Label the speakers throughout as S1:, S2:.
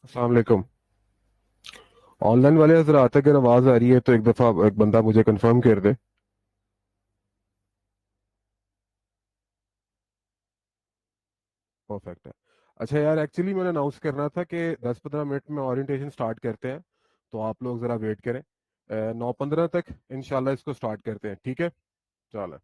S1: अस्सलाम वालेकुम। ऑनलाइन वाले हजरात, अगर आवाज आ रही है तो एक दफा एक बंदा मुझे कंफर्म कर दे। परफेक्ट है। अच्छा यार, एक्चुअली मैंने अनाउंस करना था कि 10-15 मिनट में ओरिएंटेशन स्टार्ट करते हैं, तो आप लोग जरा वेट करें। 9:15 तक इंशाल्लाह इसको स्टार्ट करते हैं, ठीक है? चलो।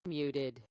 S2: Muted.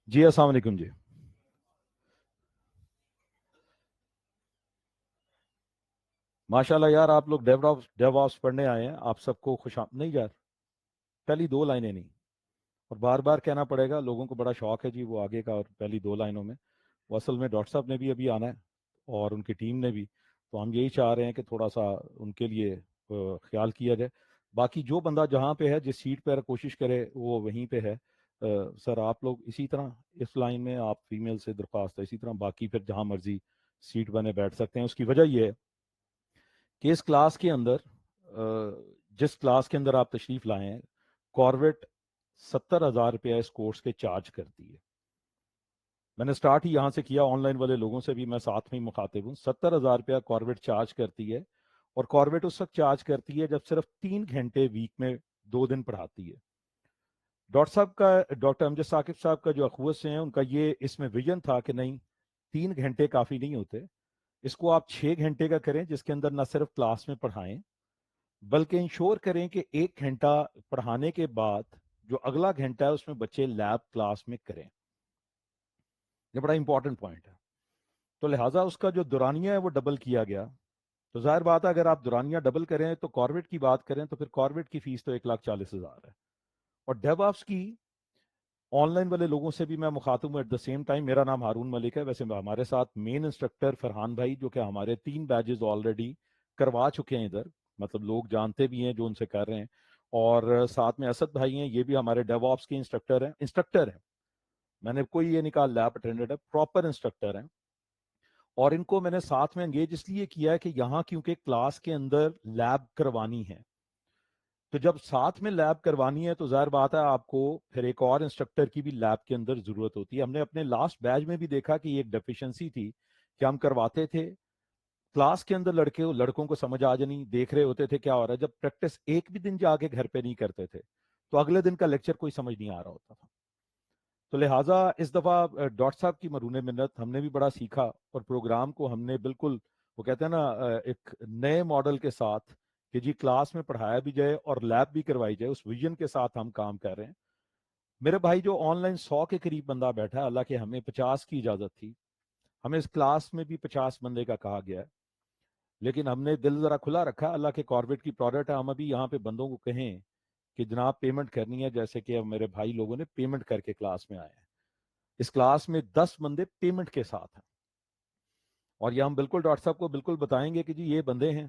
S3: جی السلام علیکم جی. ماشاء اللہ یار آپ لوگ ڈیو آپس پڑھنے آئے ہیں. آپ سب کو نہیں یار پہلی 2 لائنیں نہیں اور بار بار کہنا پڑے گا. لوگوں کو بڑا شوق ہے جی وہ آگے کا اور پہلی 2 لائنوں میں وہ اصل میں ڈاکٹر صاحب نے بھی ابھی آنا ہے اور ان کی ٹیم نے بھی. تو ہم یہی چاہ رہے ہیں کہ تھوڑا سا ان کے لیے خیال کیا جائے. باقی جو بندہ جہاں پہ ہے جس سیٹ پہ کوشش کرے وہ وہیں پہ ہے. سر آپ لوگ اسی طرح اس لائن میں آپ فیمیل سے درخواست ہے اسی طرح باقی پھر جہاں مرضی سیٹ بنے بیٹھ سکتے ہیں. اس کی وجہ یہ ہے کہ اس کلاس کے اندر جس کلاس کے اندر آپ تشریف لائے ہیں کارویٹ 70,000 روپیہ اس کورس کے چارج کرتی ہے. میں نے سٹارٹ ہی یہاں سے کیا. آن لائن والے لوگوں سے بھی میں ساتھ میں ہی مخاطب ہوں. 70,000 روپیہ کارویٹ چارج کرتی ہے اور کارویٹ اس وقت چارج کرتی ہے جب صرف 3 گھنٹے ویک میں 2 دن پڑھاتی ہے. ڈاکٹر امجد ثاقب صاحب کا جو اخوت سے ہیں ان کا یہ اس میں ویژن تھا کہ نہیں 3 گھنٹے کافی نہیں ہوتے, اس کو آپ 6 گھنٹے کا کریں جس کے اندر نہ صرف کلاس میں پڑھائیں بلکہ انشور کریں کہ 1 گھنٹہ پڑھانے کے بعد جو اگلا گھنٹہ ہے اس میں بچے لیب کلاس میں کریں. یہ بڑا امپورٹنٹ پوائنٹ ہے. تو لہٰذا اس کا جو دورانیہ ہے وہ ڈبل کیا گیا. تو ظاہر بات ہے اگر آپ دورانیہ ڈبل کریں تو کارویٹ کی بات کریں تو پھر کارویٹ کی فیس تو 1,40,000 ہے. اور ڈیو آپس کی آن لائن والے لوگوں سے بھی میں مخاطب ہوں. ایٹ دا سیم ٹائم میرا نام ہارون ملک ہے. ویسے ہمارے ساتھ مین انسٹرکٹر فرحان بھائی جو کہ ہمارے 3 بیجز آلریڈی کروا چکے ہیں ادھر, مطلب لوگ جانتے بھی ہیں جو ان سے کر رہے ہیں. اور ساتھ میں اسد بھائی ہیں, یہ بھی ہمارے ڈیو آپس کے انسٹرکٹر ہیں. میں نے کوئی یہ نہیں کہا لیب اٹینڈنٹ ہے, پراپر انسٹرکٹر ہیں. اور ان کو میں نے ساتھ میں انگیج اس لیے کیا ہے کہ یہاں کیونکہ کلاس کے اندر لیب کروانی ہے تو جب ساتھ میں لیب کروانی ہے تو ظاہر بات ہے آپ کو پھر ایک اور انسٹرکٹر کی بھی لیب کے اندر ضرورت ہوتی ہے. ہم نے اپنے لاسٹ بیچ میں بھی دیکھا کہ یہ ایک ڈیفیشنسی تھی کہ ہم کرواتے تھے کلاس کے اندر لڑکوں کو سمجھ آ جانی دیکھ رہے ہوتے تھے کیا ہو رہا ہے. جب پریکٹس ایک بھی دن جا کے گھر پہ نہیں کرتے تھے تو اگلے دن کا لیکچر کوئی سمجھ نہیں آ رہا ہوتا تھا. تو لہٰذا اس دفعہ ڈاکٹر صاحب کی مرہون منت، ہم نے بھی بڑا سیکھا، اور پروگرام کو ہم نے بالکل وہ کہتے ہیں نا ایک نئے ماڈل کے ساتھ کہ جی کلاس میں پڑھایا بھی جائے اور لیب بھی کروائی جائے، اس ویژن کے ساتھ ہم کام کر رہے ہیں. میرے بھائی جو آن لائن 100 کے قریب بندہ بیٹھا ہے، اللہ کہ ہمیں 50 کی اجازت تھی، ہمیں اس کلاس میں بھی 50 بندے کا کہا گیا ہے، لیکن ہم نے دل ذرا کھلا رکھا. اللہ کے کاربیٹ کی پروڈکٹ ہے، ہم ابھی یہاں پہ بندوں کو کہیں کہ جناب پیمنٹ کرنی ہے، جیسے کہ میرے بھائی لوگوں نے پیمنٹ کر کے کلاس میں آئے ہیں. اس کلاس میں 10 بندے پیمنٹ کے ساتھ ہیں، اور یہ ہم بالکل ڈاکٹر صاحب کو بالکل بتائیں گے کہ جی یہ بندے ہیں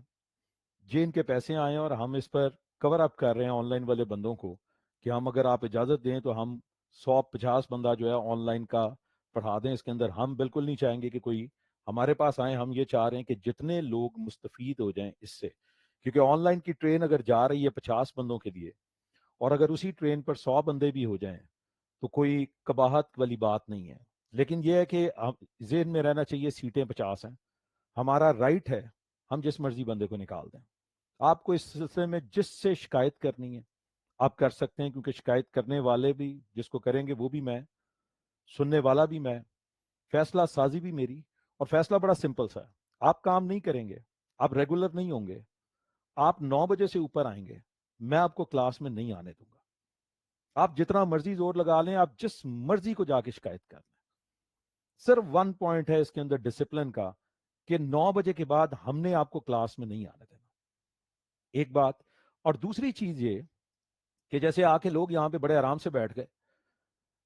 S3: جن کے پیسے آئے ہیں، اور ہم اس پر کور اپ کر رہے ہیں آن لائن والے بندوں کو کہ ہم اگر آپ اجازت دیں تو ہم 150 بندہ جو ہے آن لائن کا پڑھا دیں. اس کے اندر ہم بالکل نہیں چاہیں گے کہ کوئی ہمارے پاس آئے، ہم یہ چاہ رہے ہیں کہ جتنے لوگ مستفید ہو جائیں اس سے، کیونکہ آن لائن کی ٹرین اگر جا رہی ہے 50 بندوں کے لیے، اور اگر اسی ٹرین پر 100 بندے بھی ہو جائیں تو کوئی قباحت والی بات نہیں ہے. لیکن یہ ہے کہ ذہن میں رہنا چاہیے سیٹیں 50 ہیں، ہمارا رائٹ ہے ہم جس مرضی بندے کو نکال دیں. آپ کو اس سلسلے میں جس سے شکایت کرنی ہے آپ کر سکتے ہیں، کیونکہ شکایت کرنے والے بھی جس کو کریں گے وہ بھی میں، سننے والا بھی میں، فیصلہ سازی بھی میری. اور فیصلہ بڑا سمپل سا ہے، آپ کام نہیں کریں گے، آپ ریگولر نہیں ہوں گے، آپ 9 بجے سے اوپر آئیں گے، میں آپ کو کلاس میں نہیں آنے دوں گا. آپ جتنا مرضی زور لگا لیں، آپ جس مرضی کو جا کے شکایت کر لیں. صرف 1 پوائنٹ ہے اس کے اندر ڈسپلن کا کہ 9 بجے کے بعد ہم نے آپ کو کلاس میں نہیں آنے دینا. ایک بات. اور دوسری چیز یہ کہ جیسے آ کے لوگ یہاں پہ بڑے آرام سے بیٹھ گئے.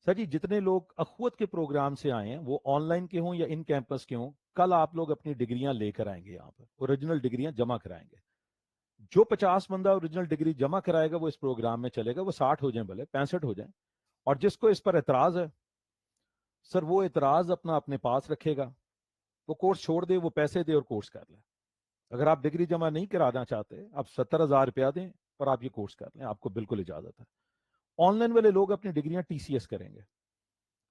S3: سر جی جتنے لوگ اخوت کے پروگرام سے آئے ہیں وہ آن لائن کے ہوں یا ان کیمپس کے ہوں، کل آپ لوگ اپنی ڈگریاں لے کر آئیں گے، یہاں پر اوریجنل ڈگریاں جمع کرائیں گے. جو 50 بندہ اوریجنل ڈگری جمع کرائے گا وہ اس پروگرام میں چلے گا، وہ 60 ہو جائیں بھلے 65 ہو جائیں. اور جس کو اس پر اعتراض ہے سر، وہ اعتراض اپنے پاس رکھے گا، وہ کورس چھوڑ دے، وہ پیسے دے اور کورس کر لے. اگر آپ ڈگری جمع نہیں کرانا چاہتے، آپ 70,000 روپیہ دیں اور آپ یہ کورس کر لیں، آپ کو بالکل اجازت ہے. آن لائن والے لوگ اپنی ڈگریاں TCS کریں گے،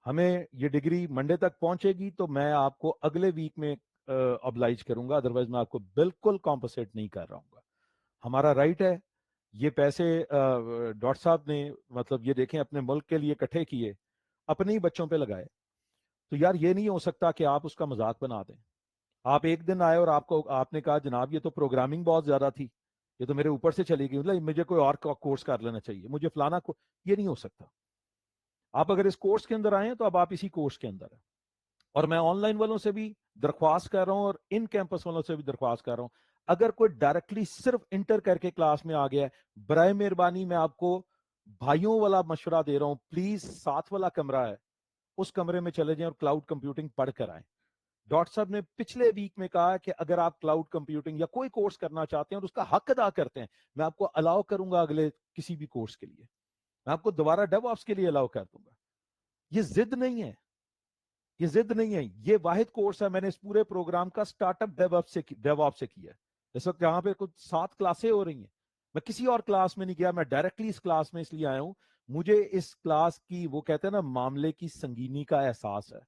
S3: ہمیں یہ ڈگری منڈے تک پہنچے گی تو میں آپ کو اگلے ویک میں ابلائج کروں گا، ادروائز میں آپ کو بالکل کمپنسیٹ نہیں کر رہا ہوں گا. ہمارا رائٹ ہے. یہ پیسے ڈاکٹر صاحب نے مطلب یہ دیکھیں اپنے ملک کے لیے اکٹھے کیے، اپنے ہی بچوں پہ لگائے. تو یار یہ نہیں ہو سکتا کہ آپ اس کا مذاق بنا دیں. آپ ایک دن آئے اور آپ نے کہا جناب یہ تو پروگرامنگ بہت زیادہ تھی، یہ تو میرے اوپر سے چلی گئی، مطلب مجھے کوئی اور کورس کر لینا چاہیے، مجھے فلانا یہ نہیں ہو سکتا. آپ اگر اس کورس کے اندر آئے ہیں تو اب آپ اسی کورس کے اندر ہیں. اور میں آن لائن والوں سے بھی درخواست کر رہا ہوں اور ان کیمپس والوں سے بھی درخواست کر رہا ہوں، اگر کوئی ڈائریکٹلی صرف انٹر کر کے کلاس میں آ گیا ہے، برائے مہربانی میں آپ کو بھائیوں والا مشورہ دے رہا ہوں، پلیز ساتھ والا کمرہ ہے اس کمرے میں چلے جائیں اور کلاؤڈ کمپیوٹنگ پڑھ کر آئیں. ڈاکٹر صاحب نے پچھلے ویک میں کہا کہ اگر آپ کلاؤڈ کمپیوٹنگ یا کوئی کورس کرنا چاہتے ہیں اور اس کا حق ادا کرتے ہیں، میں آپ کو الاؤ کروں گا اگلے کسی بھی کورس کے لیے، میں آپ کو دوبارہ ڈیو آپس کے لیے الاؤ کر دوں گا. یہ ضد نہیں ہے، یہ ضد نہیں ہے، یہ واحد کورس ہے میں نے اس پورے پروگرام کا سٹارٹ اپ ڈیو آپ سے کیا ہے. اس وقت یہاں پہ کچھ 7 کلاسیں ہو رہی ہیں، میں کسی اور کلاس میں نہیں گیا، میں ڈائریکٹلی اس کلاس میں اس لیے آیا ہوں، مجھے اس کلاس کی وہ کہتے ہیں نا معاملے کی سنگینی کا احساس ہے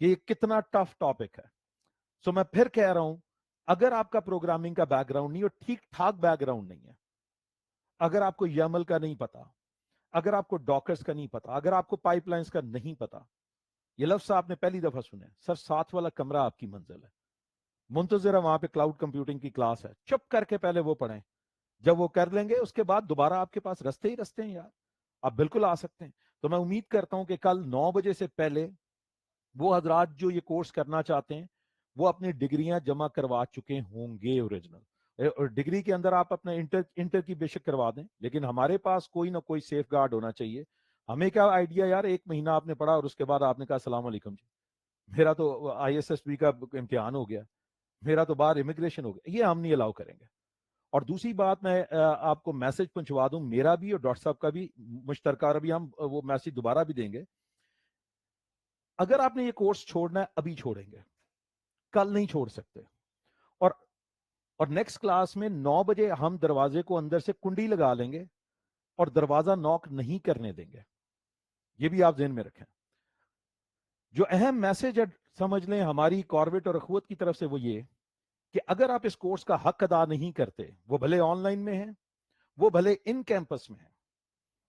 S3: کہ یہ کتنا ٹف ٹاپک ہے. سو میں پھر کہہ رہا ہوں، اگر آپ کا پروگرامنگ کا بیک گراؤنڈ نہیں اور ٹھیک ٹھاک بیک گراؤنڈ نہیں ہے، اگر آپ کو یمل کا نہیں پتا، اگر آپ کو ڈاکرز کا نہیں پتا، اگر آپ کو پائپ لائنز کا نہیں پتا، یہ لفظ آپ نے پہلی دفعہ سنے، سر 7 والا کمرہ آپ کی منزل ہے. منتظر ہے وہاں پہ کلاؤڈ کمپیوٹنگ کی کلاس ہے، چپ کر کے پہلے وہ پڑھیں، جب وہ کر لیں گے اس کے بعد دوبارہ آپ کے پاس رستے ہی رستے ہیں یار، آپ بالکل آ سکتے ہیں. تو میں امید کرتا ہوں کہ کل 9 بجے سے پہلے وہ حضرات جو یہ کورس کرنا چاہتے ہیں وہ اپنی ڈگریاں جمع کروا چکے ہوں گے اوریجنل. اور ڈگری کے اندر آپ اپنا انٹر کی بے شک کروا دیں، لیکن ہمارے پاس کوئی نہ کوئی سیف گارڈ ہونا چاہیے. ہمیں کیا آئیڈیا یار، 1 مہینہ آپ نے پڑھا اور اس کے بعد آپ نے کہا السلام علیکم جی، میرا تو ISSB کا امتحان ہو گیا، میرا تو باہر امیگریشن ہو گیا، یہ ہم نہیں الاؤ کریں گے. اور دوسری بات میں آپ کو میسج پہنچوا دوں، میرا بھی اور ڈاکٹر صاحب کا بھی مشترکہ، اور ابھی ہم وہ میسج دوبارہ بھی دیں گے. اگر آپ نے یہ کورس چھوڑنا ہے ابھی چھوڑیں گے، کل نہیں چھوڑ سکتے. اور اور نیکسٹ کلاس میں 9 بجے ہم دروازے کو اندر سے کنڈی لگا لیں گے اور دروازہ نوک نہیں کرنے دیں گے، یہ بھی آپ ذہن میں رکھیں. جو اہم میسج ہے سمجھ لیں ہماری کاربیٹ اور اخوت کی طرف سے وہ یہ کہ اگر آپ اس کورس کا حق ادا نہیں کرتے، وہ بھلے آن لائن میں ہیں، وہ بھلے ان کیمپس میں ہیں،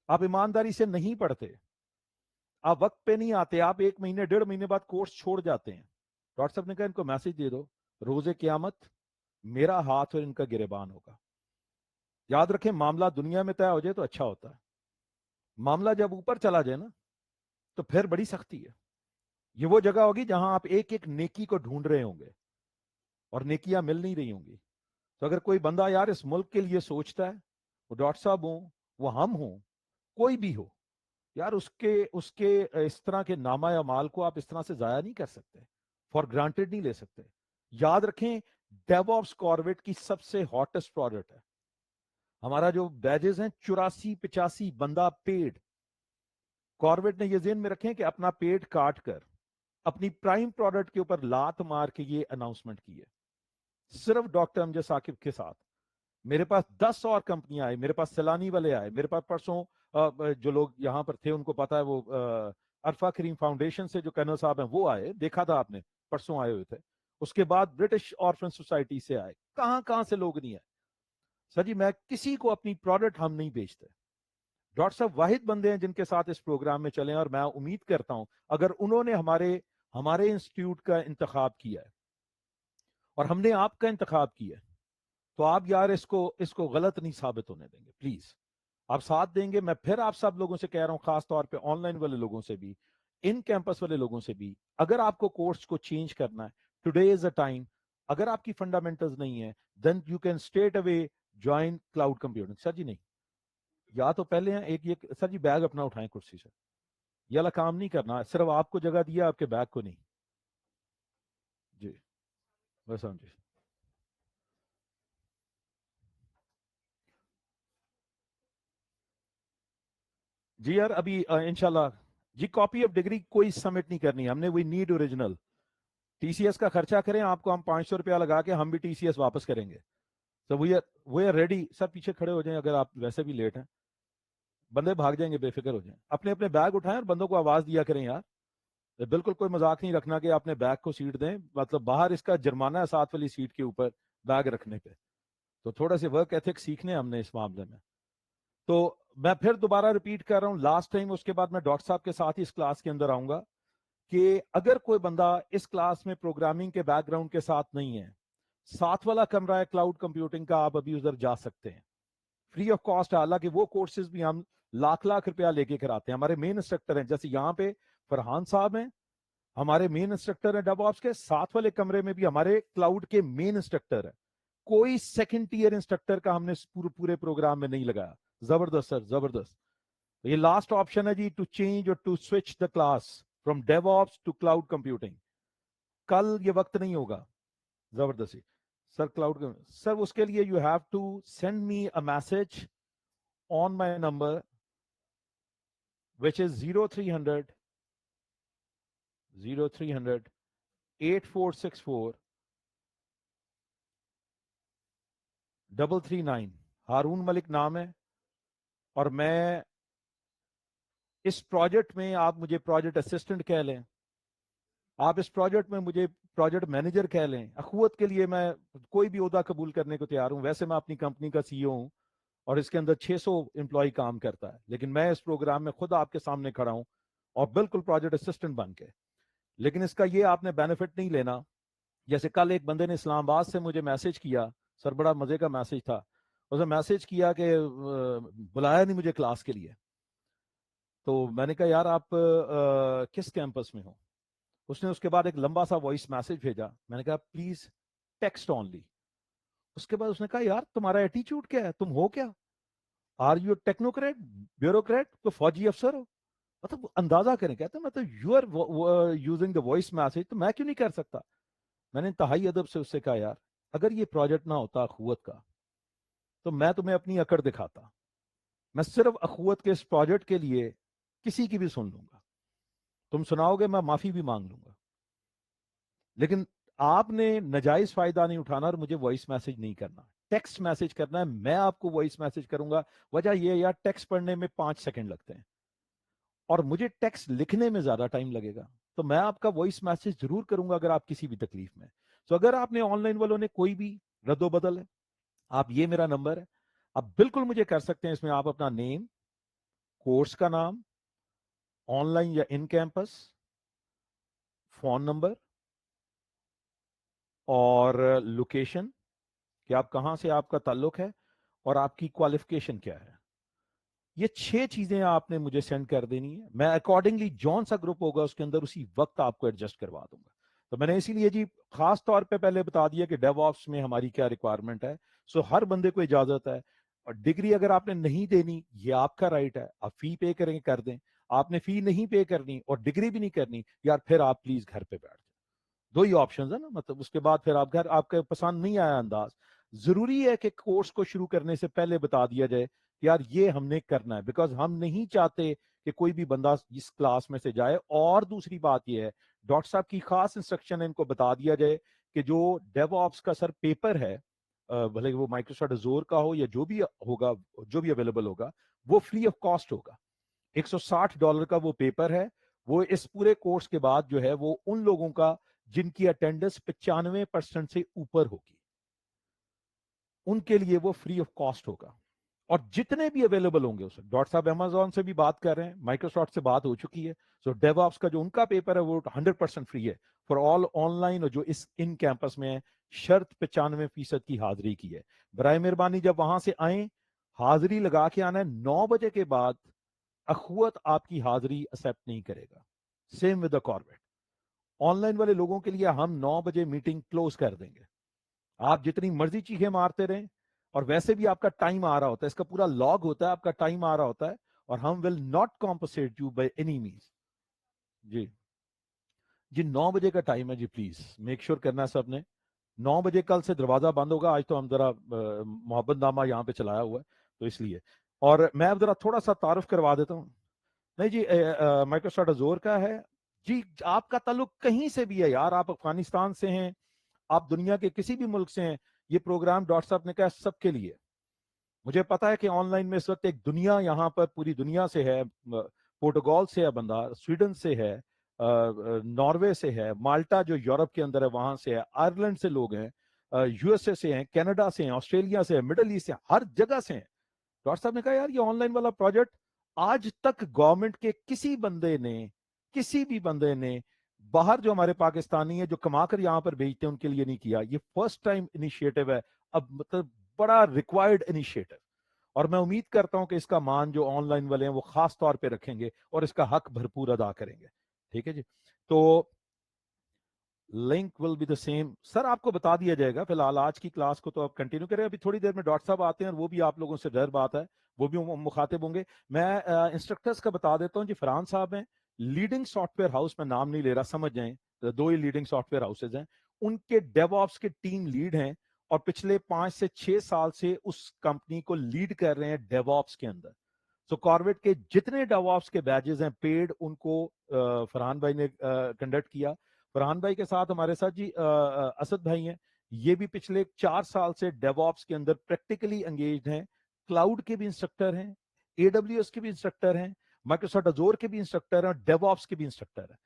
S3: آپ ایمانداری سے نہیں پڑھتے، آپ وقت پہ نہیں آتے, آپ 1 مہینے 1.5 مہینے بعد کورس چھوڑ جاتے ہیں. ڈاکٹر صاحب نے کہا ان کو میسج دے دو, روز قیامت میرا ہاتھ اور ان کا گریبان ہوگا. یاد رکھیں معاملہ دنیا میں طے ہو جائے تو اچھا ہوتا ہے, معاملہ جب اوپر چلا جائے نا تو پھر بڑی سختی ہے. یہ وہ جگہ ہوگی جہاں آپ ایک ایک نیکی کو ڈھونڈ رہے ہوں گے اور نیکیاں مل نہیں رہی ہوں گی. تو اگر کوئی بندہ یار اس ملک کے لیے سوچتا ہے, وہ ڈاکٹر صاحب ہوں, وہ ہم ہوں, کوئی بھی ہو, یار اس کے اس طرح کے نامہ اعمال کو آپ اس طرح سے ضائع نہیں کر سکتے, فار گرانٹیڈ نہیں لے سکتے. یاد رکھیں ڈیو آپس کاربٹ کی سب سے ہاٹسٹ پروڈکٹ ہے ہمارا جو بیجز ہیں, 84-85 بندہ پیڈ. کاربٹ نے یہ ذہن میں رکھیں کہ اپنا پیٹ کاٹ کر اپنی پرائم پروڈکٹ کے اوپر لات مار کے یہ اناؤنسمنٹ کی ہے, صرف ڈاکٹر امجد ثاقب کے ساتھ. میرے پاس 10 اور کمپنیاں آئی, میرے پاس سیلانی والے آئے, میرے پاس پرسوں جو لوگ یہاں پر تھے ان کو پتا ہے, وہ عرفہ کریم فاؤنڈیشن سے جو کرنل صاحب ہیں وہ آئے, دیکھا تھا آپ نے, پرسوں آئے ہوئے تھے. اس کے بعد برٹش آرفن سوسائٹی سے آئے, کہاں سے لوگ نہیں آئے. سر جی میں کسی کو اپنی پروڈکٹ ہم نہیں بیچتے. ڈاکٹر صاحب واحد بندے ہیں جن کے ساتھ اس پروگرام میں چلیں, اور میں امید کرتا ہوں اگر انہوں نے ہمارے انسٹیٹیوٹ کا انتخاب کیا ہے اور ہم نے آپ کا انتخاب کیا ہے, تو آپ یار اس کو غلط نہیں ثابت ہونے دیں گے. پلیز آپ ساتھ دیں گے. میں پھر آپ سب لوگوں سے کہہ رہا ہوں, خاص طور پہ آن لائن والے لوگوں سے بھی, ان کیمپس والے لوگوں سے بھی, اگر آپ کو کورس کو چینج کرنا ہے, ٹوڈے از اے ٹائم. اگر آپ کی فنڈامنٹلز نہیں ہے, then you can straight away join cloud computing. Sir جی نہیں, یا تو پہلے ہیں ایک یہ, سر جی بیگ اپنا اٹھائیں کرسی سے, یہ والا کام نہیں کرنا, صرف آپ کو جگہ دیا آپ کے بیگ کو نہیں. جی بس جی. جی یار ابھی انشاءاللہ جی کاپی آف ڈگری کوئی سبمٹ نہیں کرنی, ہم نے وہی need original. T C S کا خرچہ کریں, آپ کو ہم 500 روپیہ لگا کے ہم بھی ٹی سی ایس واپس کریں گے. سو وی آر ریڈی. سر پیچھے کھڑے ہو جائیں اگر آپ ویسے بھی لیٹ ہیں, بندے بھاگ جائیں گے, بے فکر ہو جائیں. اپنے اپنے بیگ اٹھائیں اور بندوں کو آواز دیا کریں یار. بالکل کوئی مذاق نہیں رکھنا کہ اپنے بیگ کو سیٹ دیں, مطلب باہر اس کا جرمانہ ہے ساتھ والی سیٹ کے اوپر بیگ رکھنے پہ. تو تھوڑا سے ورک ایتھک سیکھنے ہم نے اس معاملے میں. تو میں پھر دوبارہ ریپیٹ کر رہا ہوں لاسٹ ٹائم, اس کے بعد میں ڈاکٹر صاحب کے ساتھ ہی اس کلاس کے اندر آؤں گا, کہ اگر کوئی بندہ اس کلاس میں پروگرامنگ کے بیک گراؤنڈ کے ساتھ نہیں ہے, ساتھ والا کمرہ ہے کلاؤڈ کمپیوٹنگ کا, آپ ابھی ادھر جا سکتے ہیں فری آف کاسٹ. حالانکہ وہ کورسز بھی ہم لاکھ روپیہ لے کے کراتے ہیں. ہمارے مین انسٹرکٹر ہیں, جیسے یہاں پہ فرحان صاحب ہیں, ہمارے مین انسٹرکٹر ہیں ڈیو آپس کے. ساتھ والے کمرے میں بھی ہمارے کلاؤڈ کے مین انسٹرکٹر ہیں. کوئی سیکنڈ ٹیئر انسٹرکٹر کا ہم نے پورے پروگرام میں نہیں لگایا. زبردست سر, زبردست. یہ لاسٹ آپشن ہے جی, ٹو چینج اور to switch the class from DevOps to cloud computing. کل یہ وقت نہیں ہوگا. زبردستی سر. کلاؤڈ سر اس کے لیے you have to send me a message on my number which is 0300 8464 339. Haroon Malik نام ہے, اور میں اس پروجیکٹ میں, آپ مجھے پروجیکٹ اسسٹنٹ کہہ لیں, آپ اس پروجیکٹ میں مجھے پروجیکٹ مینیجر کہہ لیں. اخوت کے لیے میں کوئی بھی عہدہ قبول کرنے کو تیار ہوں. ویسے میں اپنی کمپنی کا سی او ہوں اور اس کے اندر 600 امپلائی کام کرتا ہے, لیکن میں اس پروگرام میں خود آپ کے سامنے کھڑا ہوں اور بالکل پروجیکٹ اسسٹنٹ بن کے. لیکن اس کا یہ آپ نے بینیفٹ نہیں لینا. جیسے کل ایک بندے نے اسلام آباد سے مجھے میسج کیا, سر بڑا مزے کا میسج تھا. اس نے میسج کیا کہ بلایا نہیں مجھے کلاس کے لیے. تو میں نے کہا یار آپ کس کیمپس میں ہو. اس نے اس کے بعد ایک لمبا سا وائس میسج بھیجا. میں نے کہا پلیز ٹیکسٹ اونلی. اس کے بعد اس نے کہا یار تمہارا ایٹیچیوڈ کیا ہے, تم ہو کیا, آر یو ٹیکنوکریٹ, بیوروکریٹ, تو فوجی افسر ہو. مطلب اندازہ کریں, کہتے ہیں مطلب you are using the voice message, تو میں کیوں نہیں کر سکتا. میں نے انتہائی ادب سے اس سے کہا یار اگر یہ پروجیکٹ نہ ہوتا اخوت کا تو میں تمہیں اپنی اکڑ دکھاتا. میں صرف اخوت کے اس پروجیکٹ کے لیے کسی کی بھی سن لوں گا, تم سناؤ گے میں معافی بھی مانگ لوں گا, لیکن آپ نے ناجائز فائدہ نہیں اٹھانا اور مجھے وائس میسج نہیں کرنا, ٹیکسٹ میسج کرنا ہے. میں آپ کو وائس میسج کروں گا. وجہ یہ یار ٹیکسٹ پڑھنے میں 5 سیکنڈ لگتے ہیں اور مجھے ٹیکسٹ لکھنے میں زیادہ ٹائم لگے گا. تو میں آپ کا وائس میسج ضرور کروں گا اگر آپ کسی بھی تکلیف میں. تو اگر آپ نے آن لائن والوں نے کوئی بھی رد و بدل ہے, آپ یہ میرا نمبر ہے, آپ بالکل مجھے کر سکتے ہیں. اس میں آپ اپنا نیم, کورس کا نام, ऑनलाइन या इन कैंपस, फोन नंबर और लोकेशन कि आप कहां से आपका ताल्लुक है और आपकी क्वालिफिकेशन क्या है। ये 6 चीजें आपने मुझे सेंड कर देनी है। मैं अकॉर्डिंगली जौन सा ग्रुप होगा उसके अंदर उसी वक्त आपको एडजस्ट करवा दूंगा। तो मैंने इसीलिए जी खास तौर पे पहले बता दिया कि डेवऑप्स में हमारी क्या रिक्वायरमेंट है। सो हर बंदे को इजाजत है, और डिग्री अगर आपने नहीं देनी ये आपका राइट है, आप फी पे करेंगे कर दें। आपने फी नहीं पे करनी और डिग्री भी नहीं करनी यार, फिर आप प्लीज घर पे बैठ जाए। दो ही ऑप्शन है ना, मतलब उसके बाद फिर आप घर, आपके पसंद नहीं आया अंदाज, जरूरी है कि कोर्स को शुरू करने से पहले बता दिया जाए कि यार ये हमने करना है, बिकॉज हम नहीं चाहते कि कोई भी बंदा इस क्लास में से जाए। और दूसरी बात यह है, डॉक्टर साहब की खास इंस्ट्रक्शन है, इनको बता दिया जाए कि जो डेवऑप्स का सर पेपर है, भले वो माइक्रोसॉफ्ट अज़ूर का हो या जो भी होगा, जो भी अवेलेबल होगा, वो फ्री ऑफ कॉस्ट होगा। $160 का वो पेपर है। वो इस पूरे कोर्स के बाद जो है वो उन लोगों का जिनकी अटेंडेंस 95% से ऊपर होगी, उनके लिए वो फ्री ऑफ कॉस्ट होगा। और जितने भी अवेलेबल होंगे उसे, डॉक्टर साहब अमेजोन से भी बात कर रहे हैं, माइक्रोसॉफ्ट से बात हो चुकी है। सो डेवऑप्स का जो उनका पेपर है वो 100% फ्री है फॉर ऑल ऑनलाइन, और जो इस इन कैंपस में है शर्त 95% की हाजिरी की है। बराए मेहरबानी जब वहां से आए हाजिरी लगा के आना है। 9 बजे के बाद अखुवत आपकी हाजिरी एक्सेप्ट नहीं करेगा। Same with the Corbett. Online वाले लोगों के लिए हम 9 बजे मीटिंग क्लोज कर देंगे। आप जितनी मर्जी चीखें मारते रहें, और वैसे भी आपका टाइम आ रहा होता है, इसका पूरा लॉग होता है, आपका टाइम आ रहा होता है, और हम will not compensate you by any means. जी जी, 9 बजे का टाइम है जी, प्लीज मेक श्योर करना है सबने। 9 बजे कल से दरवाजा बंद होगा। आज तो हम जरा मोहब्बत नामा यहाँ पे चलाया हुआ है तो इसलिए। और मैं अब जरा थोड़ा सा तारुफ करवा देता हूँ। नहीं जी, माइक्रोसॉफ्ट अज़ूर का है जी। आपका ताल्लुक कहीं से भी है यार, आप अफगानिस्तान से हैं, आप दुनिया के किसी भी मुल्क से हैं, ये प्रोग्राम डॉक्टर साहब ने कहा सबके लिए। मुझे पता है कि ऑनलाइन में इस वक्त एक दुनिया यहाँ पर पूरी दुनिया से है, पोर्टुगाल से है बंदा, स्वीडन से है, नॉर्वे से है, माल्टा जो यूरोप के अंदर है वहां से है, आयरलैंड से लोग हैं, यूएसए से हैं, कनाडा से हैं, ऑस्ट्रेलिया से है, मिडल ईस्ट से, हर जगह से हैं। डॉक्टर साहब ने कहा यार ये ऑनलाइन वाला प्रोजेक्ट आज तक गवर्नमेंट के किसी भी बंदे ने बाहर जो हमारे पाकिस्तानी है जो कमाकर यहां पर भेजते हैं उनके लिए नहीं किया। ये फर्स्ट टाइम इनिशिएटिव है, अब मतलब बड़ा रिक्वायर्ड इनिशिएटिव। और मैं उम्मीद करता हूं कि इसका मान जो ऑनलाइन वाले हैं वो खास तौर पे रखेंगे और इसका हक भरपूर अदा करेंगे। ठीक है जी। तो link will be the same sir, आपको बता दिया जाएगा। फिलहाल आज की क्लास को तो आप कंटिन्यू करें, अभी थोड़ी देर में डॉक्टर साहब आते हैं और वो भी आप लोगों से डर बात है, वो भी मुखातिब होंगे। मैं इंस्ट्रक्टर्स का बता देता हूँ जी। फरहान साहब हैं लीडिंग सॉफ्टवेयर हाउस, में नाम नहीं ले रहा, समझ जाएं, तो 2 ही लीडिंग सॉफ्टवेयर हाउसेज हैं, उनके डेवऑप्स के टीम लीड हैं, और पिछले 5 से 6 साल से उस कंपनी को लीड कर रहे हैं डेवऑप्स के अंदर। सो कॉर्बेट के जितने डेवऑप्स के बैचेस हैं पेड, उनको फरहान भाई ने कंडक्ट किया। फरहान भाई के साथ हमारे साथ जी असद भाई हैं, ये भी पिछले 4 साल से डेवऑप्स के अंदर प्रैक्टिकली एंगेज्ड हैं। क्लाउड के भी इंस्ट्रक्टर हैं, एडब्ल्यूएस के भी इंस्ट्रक्टर हैं, माइक्रोसॉफ्ट अज़ूर के भी इंस्ट्रक्टर हैं, और डेवऑप्स के भी इंस्ट्रक्टर हैं।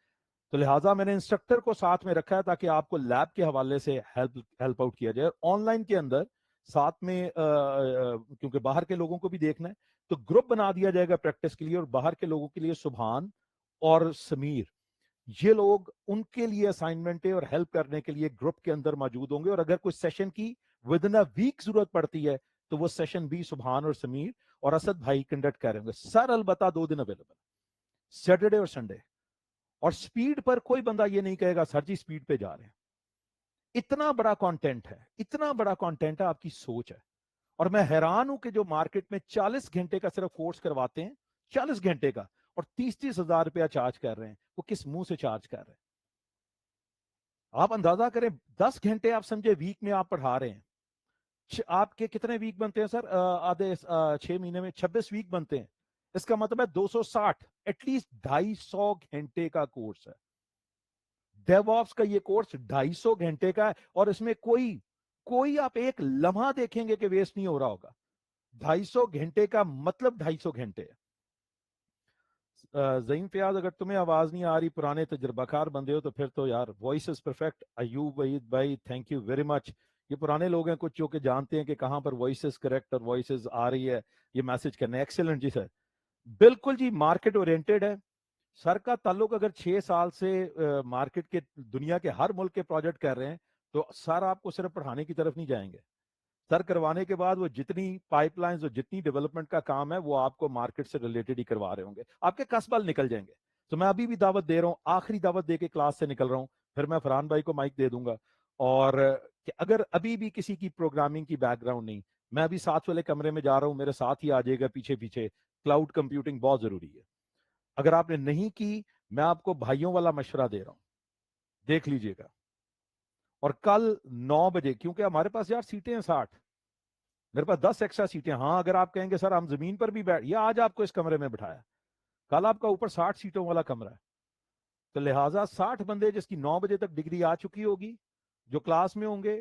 S3: तो लिहाजा मैंने इंस्ट्रक्टर को साथ में रखा है ताकि आपको लैब के हवाले से हेल्प आउट किया जाए। ऑनलाइन के अंदर साथ में क्योंकि बाहर के लोगों को भी देखना है, तो ग्रुप बना दिया जाएगा प्रैक्टिस के लिए, और बाहर के लोगों के लिए सुभान और समीर, ये लोग उनके लिए असाइनमेंट है और हेल्प करने के लिए ग्रुप के अंदर मौजूद होंगे। और अगर कोई सेशन की विद इन अ वीक जरूरत पड़ती है तो वो सेशन भी सुभान और समीर और असद भाई कंडक्ट करेंगे। सर अलबत्ता 2 दिन अवेलेबल, सैटरडे और संडे। और स्पीड पर कोई बंदा ये नहीं कहेगा सर जी स्पीड पे जा रहे हैं। इतना बड़ा कंटेंट है, इतना बड़ा कंटेंट है, आपकी सोच है। और मैं हैरान हूं कि जो मार्केट में 40 घंटे का सिर्फ कोर्स करवाते हैं, 40 घंटे का, और 30-30 हजार रुपया चार्ज कर रहे हैं, वो किस मुंह से चार्ज कर रहे हैं? आप अंदाजा करें, 10 घंटे आप समझे वीक में आप पढ़ा रहे हैं। आपके कितने वीक बनते हैं सर? आधे 6 महीने में 26 वीक बनते हैं। इसका मतलब है 260, एटलीस्ट 250 घंटे का कोर्स है। डेवऑप्स का ये कोर्स 250 घंटे का है, और इसमें कोई कोई आप एक लम्हा देखेंगे कि वेस्ट नहीं हो रहा होगा। 250 घंटे का मतलब 250 घंटे है। जईम फयाज, अगर तुम्हें आवाज नहीं आ रही, पुराने तजर्बाकार बंदे हो, तो फिर तो यार voice is perfect. Ayub Waheed भाई थैंक यू वेरी मच। ये पुराने लोग हैं कुछ जो कि जानते हैं कि कहां पर वॉइस इज करेक्ट और वॉइस आ रही है, ये मैसेज करने। एक्सेलेंट जी सर, बिल्कुल जी, मार्केट ओरिएंटेड है। सर का ताल्लुक अगर 6 साल से मार्केट के दुनिया के हर मुल्क के प्रोजेक्ट कर रहे हैं, तो सर आपको सिर्फ पढ़ाने की तरफ नहीं जाएंगे। सर करवाने के बाद वो जितनी पाइपलाइंस और जितनी डेवलपमेंट का काम है वो आपको मार्केट से रिलेटेड ही करवा रहे होंगे, आपके कसबल निकल जाएंगे। तो मैं अभी भी दावत दे रहा हूँ, आखिरी दावत दे के क्लास से निकल रहा हूँ, फिर मैं फरहान भाई को माइक दे दूंगा। और कि अगर अभी भी किसी की प्रोग्रामिंग की बैकग्राउंड नहीं, मैं अभी साथ वाले कमरे में जा रहा हूँ, मेरे साथ ही आ जाएगा पीछे पीछे। क्लाउड कंप्यूटिंग बहुत जरूरी है। अगर आपने नहीं की, मैं आपको भाइयों वाला मशवरा दे रहा हूं, देख लीजिएगा। और कल 9 बजे, क्योंकि हमारे पास यार सीटें हैं 60, मेरे पास 10 एक्स्ट्रा सीटें। हाँ, अगर आप कहेंगे सर हम जमीन पर भी बैठ, या आज आपको इस कमरे में बिठाया, कल आपका ऊपर 60 सीटों वाला कमरा है। तो लिहाजा 60 बंदे जिसकी 9 बजे तक डिग्री आ चुकी होगी, जो क्लास में होंगे,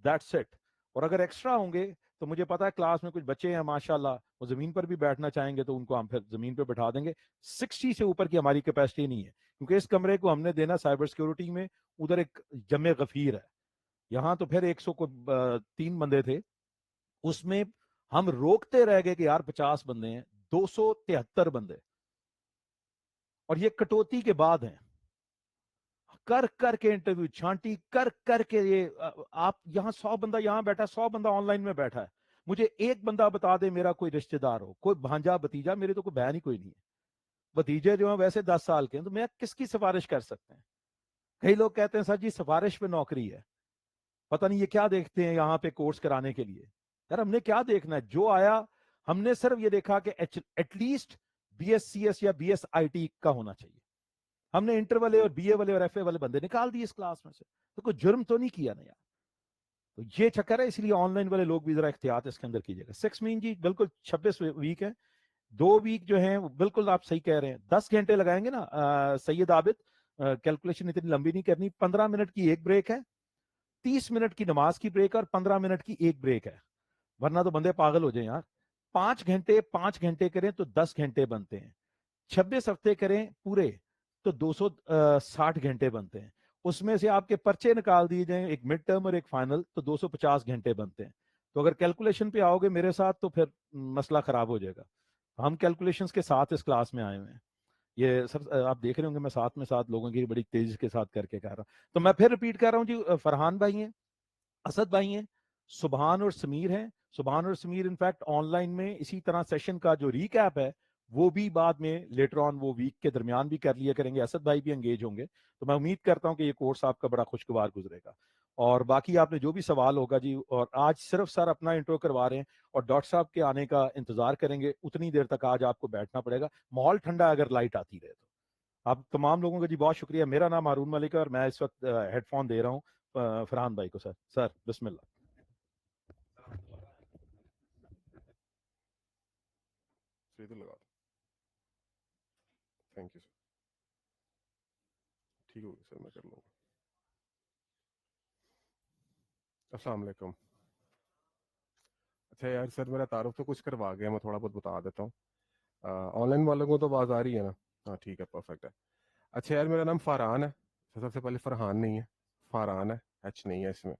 S3: दैट्स इट। और अगर एक्स्ट्रा होंगे तो मुझे पता है क्लास में कुछ बच्चे हैं माशाल्लाह, वो जमीन पर भी बैठना चाहेंगे, तो उनको हम फिर जमीन पर बैठा देंगे। 60 से ऊपर की हमारी कैपेसिटी नहीं है, क्योंकि इस कमरे को हमने देना साइबर सिक्योरिटी में, उधर एक जमे गफीर है। यहाँ तो फिर 100 को 3 बंदे थे, उसमें हम रोकते रह गए कि यार 50 बंदे हैं, 273 बंदे। और ये कटौती के बाद हैं, कर कर के इंटरव्यू छांटी कर कर के ये आप यहाँ 100 बंदा यहाँ बैठा, 100 बंदा ऑनलाइन में बैठा है। मुझे एक बंदा बता दे मेरा कोई रिश्तेदार हो, कोई भांजा भतीजा, मेरे तो कोई बहन ही कोई नहीं है। भतीजे जो है वैसे 10 साल के हैं, तो मैं किसकी सिफारिश कर सकते हैं। कई लोग कहते हैं सर जी सिफारिश पे नौकरी है, पता नहीं ये क्या देखते हैं यहाँ पे कोर्स कराने के लिए। यार हमने क्या देखना है, जो आया हमने सिर्फ ये देखा कि एटलीस्ट BScs या BSIT का होना चाहिए। हमने इंटर वाले और BA वाले और FA वाले बंदे निकाल दिए इस क्लास में से, तो कोई जुर्म तो नहीं किया ना यार। तो ये चक्कर है, इसलिए ऑनलाइन वाले लोग भी जरा एहतियात इसके अंदर कीजिएगा। 6 मीन जी बिल्कुल 26 वीक है, 2 वीक जो है बिल्कुल आप सही कह रहे हैं। 10 घंटे लगाएंगे ना सैयद आबिद, कैलकुलेशन इतनी लंबी नहीं करनी। 15 मिनट की एक ब्रेक है, 30 मिनट की नमाज की ब्रेक और 15 मिनट की एक ब्रेक है, वरना तो बंदे पागल हो जाए यार। 5 घंटे करें तो 10 घंटे बनते हैं, 26 हफ्ते करें पूरे तो 260 घंटे बनते हैं। उसमें से आपके पर्चे निकाल दिए जाएं, एक मिड टर्म और एक फाइनल, तो 250 घंटे बनते हैं। तो अगर कैलकुलेशन पे आओगे मेरे साथ तो फिर मसला खराब हो जाएगा। हम कैलकुलेशंस के साथ इस क्लास में आए हुए हैं। ये सब आप देख रहे होंगे, मैं साथ में साथ लोगों की बड़ी तेजी के साथ करके कह रहा हूँ। तो मैं फिर रिपीट कर रहा हूँ जी, फरहान भाई हैं, असद भाई हैं, सुबहान और समीर हैं। सुबहान और समीर इनफैक्ट ऑनलाइन में इसी तरह सेशन का जो रीकैप है वो भी बाद में लेटर ऑन वो वीक के दरमियान भी कर लिया करेंगे, असद भाई भी एंगेज होंगे। तो मैं उम्मीद करता हूं कि ये कोर्स आपका बड़ा खुशगवार गुजरेगा। और बाकी आपने जो भी सवाल होगा जी, और आज सिर्फ सर अपना इंट्रो करवा रहे हैं और डॉक्टर साहब के आने का इंतजार करेंगे, उतनी देर तक आज आपको बैठना पड़ेगा, माहौल ठंडा अगर लाइट आती रहे तो। आप तमाम लोगों का जी बहुत शुक्रिया। मेरा नाम हारून मलिक है और मैं इस वक्त हेडफोन दे रहा हूँ फरहान भाई को। सर बिस्मिल्लाह।
S1: सीधे लगा दो। Thank you sir. ठीक होगी सर, मैं कर लूँगा। अस्सलाम वालेकुम। अच्छा यार सर, मेरा तारुफ तो कुछ करवा गया, मैं थोड़ा बहुत बता देता हूँ। ऑनलाइन वालों को तो आवाज़ आ रही है ना? हाँ ठीक है, परफेक्ट है। अच्छा यार, मेरा नाम फरहान है। सबसे पहले फरहान नहीं है, फरहान है, एच नहीं है इसमें।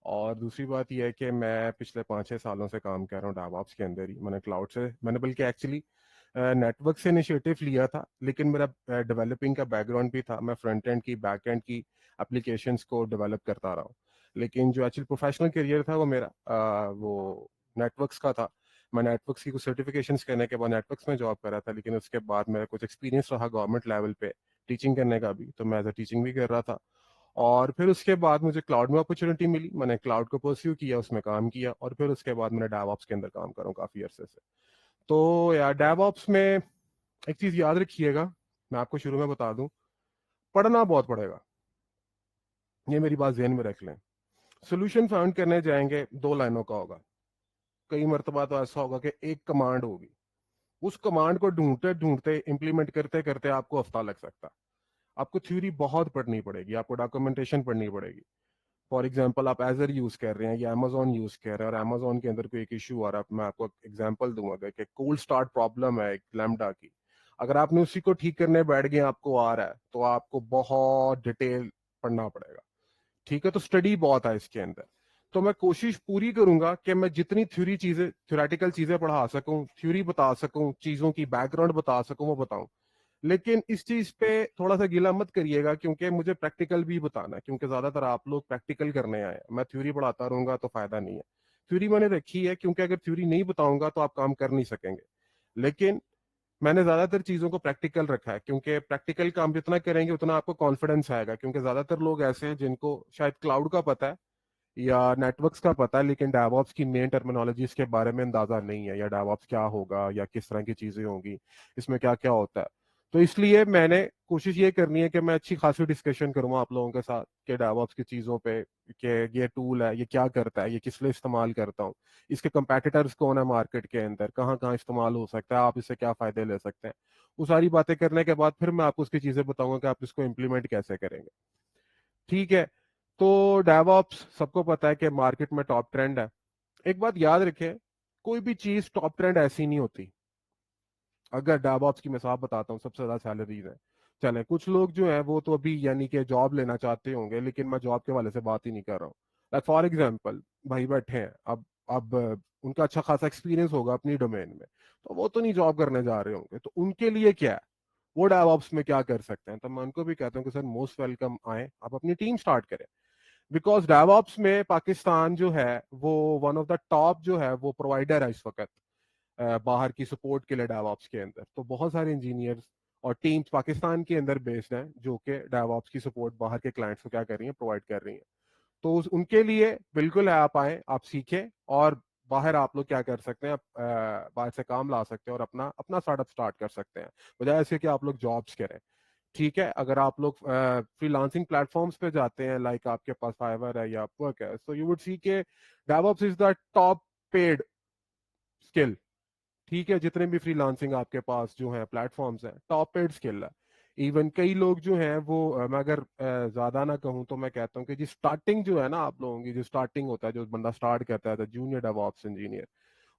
S1: और दूसरी बात यह है कि मैं पिछले 5-6 सालों से काम कर रहा हूँ डेवऑप्स के अंदर ही। मैंने क्लाउड से, मैंने बल्कि एक्चुअली नेटवर्क से इनिशिएटिव लिया था, लेकिन मेरा डेवलपिंग का बैकग्राउंड भी था। मैं फ्रंट एंड की, बैक एंड की एप्लीकेशंस को डेवलप करता रहा हूँ। लेकिन जो एक्चुअल प्रोफेशनल करियर था वो मेरा वो नेटवर्क्स का था। मैं नेटवर्क्स की कुछ सर्टिफिकेशंस करने के बाद नेटवर्क्स में जॉब कर रहा था, लेकिन उसके बाद मेरा कुछ एक्सपीरियंस रहा गवर्नमेंट लेवल पे टीचिंग करने का भी, तो मैं एज अ टीचिंग भी कर रहा था। और फिर उसके बाद मुझे क्लाउड में अपॉर्चुनिटी मिली, मैंने क्लाउड को परस्यू किया, उसमें काम किया, और फिर उसके बाद मैंने डेवऑप्स के अंदर काम कर रहा हूँ काफी अरसे से। तो यार डेवऑप्स में एक चीज याद रखिएगा, मैं आपको शुरू में बता दूं, पढ़ना बहुत पड़ेगा। ये मेरी बात ज़हन में रख लें। सोल्यूशन फाइंड करने जाएंगे, 2 लाइनों का होगा। कई मरतबा तो ऐसा होगा कि एक कमांड होगी, उस कमांड को ढूंढते ढूंढते इंप्लीमेंट करते करते आपको हफ्ता लग सकता है। आपको थ्योरी बहुत पढ़नी पड़ेगी, आपको डॉक्यूमेंटेशन पढ़नी पड़ेगी। फॉर एग्जाम्पल, आप एजर यूज कर रहे हैं या अमेजोन यूज कर रहे हैं, और अमेजोन के अंदर कोई एक इशू आ रहा है, मैं आपको एग्जाम्पल दूंगा कि कोल्ड स्टार्ट प्रॉब्लम है एक लैम्डा की। अगर आपने उसी को ठीक करने बैठ गए, आपको आ रहा है, तो आपको बहुत डिटेल पढ़ना पड़ेगा। ठीक है, तो स्टडी बहुत है इसके अंदर। तो मैं कोशिश पूरी करूंगा कि मैं जितनी थ्योरी चीजें, थ्योरेटिकल चीजें पढ़ा सकूं, थ्योरी बता सकूं, चीजों की बैकग्राउंड बता सकूं, वो बताऊं। لیکن اس چیز پہ تھوڑا سا گلا مت کریے گا کیونکہ مجھے پریکٹیکل بھی بتانا ہے، کیونکہ زیادہ تر آپ لوگ پریکٹیکل کرنے آئے ہیں، میں تھیوری پڑھاتا رہوں گا تو فائدہ نہیں ہے. تھیوری میں نے رکھی ہے کیونکہ اگر تھیوری نہیں بتاؤں گا تو آپ کام کر نہیں سکیں گے، لیکن میں نے زیادہ تر چیزوں کو پریکٹیکل رکھا ہے کیونکہ پریکٹیکل کام جتنا کریں گے اتنا آپ کو کانفیڈنس آئے گا. کیونکہ زیادہ تر لوگ ایسے ہیں جن کو شاید کلاؤڈ کا پتہ ہے یا نیٹ ورکس کا پتہ ہے، لیکن ڈیو آپس کی مین ٹرمینالوجیز کے بارے میں اندازہ نہیں ہے، یا ڈیو آپس کیا ہوگا یا کس طرح کی چیزیں ہوں گی، اس میں کیا کیا ہوتا ہے. تو اس لیے میں نے کوشش یہ کرنی ہے کہ میں اچھی خاصی ڈسکشن کروں آپ لوگوں کے ساتھ کہ ڈیو آپس کی چیزوں پہ، کہ یہ ٹول ہے یہ کیا کرتا ہے، یہ کس لیے استعمال کرتا ہوں، اس کے کمپیٹیٹرز کون ہے مارکیٹ کے اندر، کہاں کہاں استعمال ہو سکتا ہے، آپ اس سے کیا فائدے لے سکتے ہیں. وہ ساری باتیں کرنے کے بعد پھر میں آپ کو اس کی چیزیں بتاؤں گا کہ آپ اس کو امپلیمنٹ کیسے کریں گے. ٹھیک ہے. تو ڈیو آپس سب کو پتا ہے کہ مارکیٹ میں ٹاپ ٹرینڈ ہے. ایک بات یاد رکھے، کوئی بھی چیز ٹاپ ٹرینڈ ایسی نہیں ہوتی. اگر ڈیو آپس کی مثال بتاتا ہوں، سب سے زیادہ سیلریز ہیں. چلیں کچھ لوگ جو ہیں وہ تو ابھی یعنی کہ جاب لینا چاہتے ہوں گے، لیکن میں جاب کے والے سے بات ہی نہیں کر رہا ہوں. فار ایگزامپل بھائی بیٹھے ہیں، اب ان کا اچھا خاصا ایکسپیرینس ہوگا اپنی ڈومین میں، تو وہ تو نہیں جاب کرنے جا رہے ہوں گے. تو ان کے لیے کیا ہے، وہ ڈیو آپس میں کیا کر سکتے ہیں؟ تو میں ان کو بھی کہتا ہوں کہ سر موسٹ ویلکم، آئیں آپ اپنی ٹیم سٹارٹ کریں. بیکاز ڈیو آپس میں پاکستان جو ہے وہ ون آف دا ٹاپ جو ہے وہ پرووائڈر ہے اس وقت باہر کی سپورٹ کے لیے ڈیو آپس کے اندر. تو بہت سارے انجینئرز اور ٹیمز پاکستان کے اندر بیسڈ ہیں جو کہ ڈیو آپس کی سپورٹ باہر کے کلائنٹس کو کیا کر رہی ہیں، پرووائڈ کر رہی ہیں. تو ان کے لیے بالکل ہے، آپ آئیں، آپ سیکھیں، اور باہر آپ لوگ کیا کر سکتے ہیں، باہر سے کام لا سکتے ہیں اور اپنا اسٹارٹ اپ اسٹارٹ کر سکتے ہیں، بجائے ایسے کہ آپ لوگ جابس کریں. ٹھیک ہے. اگر آپ لوگ فری لانسنگ پلیٹ فارمس پہ جاتے ہیں، لائک آپ کے پاس فائیور ہے یا ورک ہے، سو یو وڈ سی کہ ڈیو آپس از دا ٹاپ پیڈ اسکل. ٹھیک ہے. جتنے بھی فری لانسنگ آپ کے پاس جو ہیں پلیٹ فارمس ہیں، ٹاپ پیڈ اسکل ہے. ایون کئی لوگ جو ہیں وہ میں اگر زیادہ نہ کہوں تو میں کہتا ہوں کہ جی اسٹارٹنگ جو ہے نا آپ لوگوں کی، جو اسٹارٹنگ ہوتا ہے، جو بندہ اسٹارٹ کرتا ہے جونیئر ڈیو آپس انجینئر،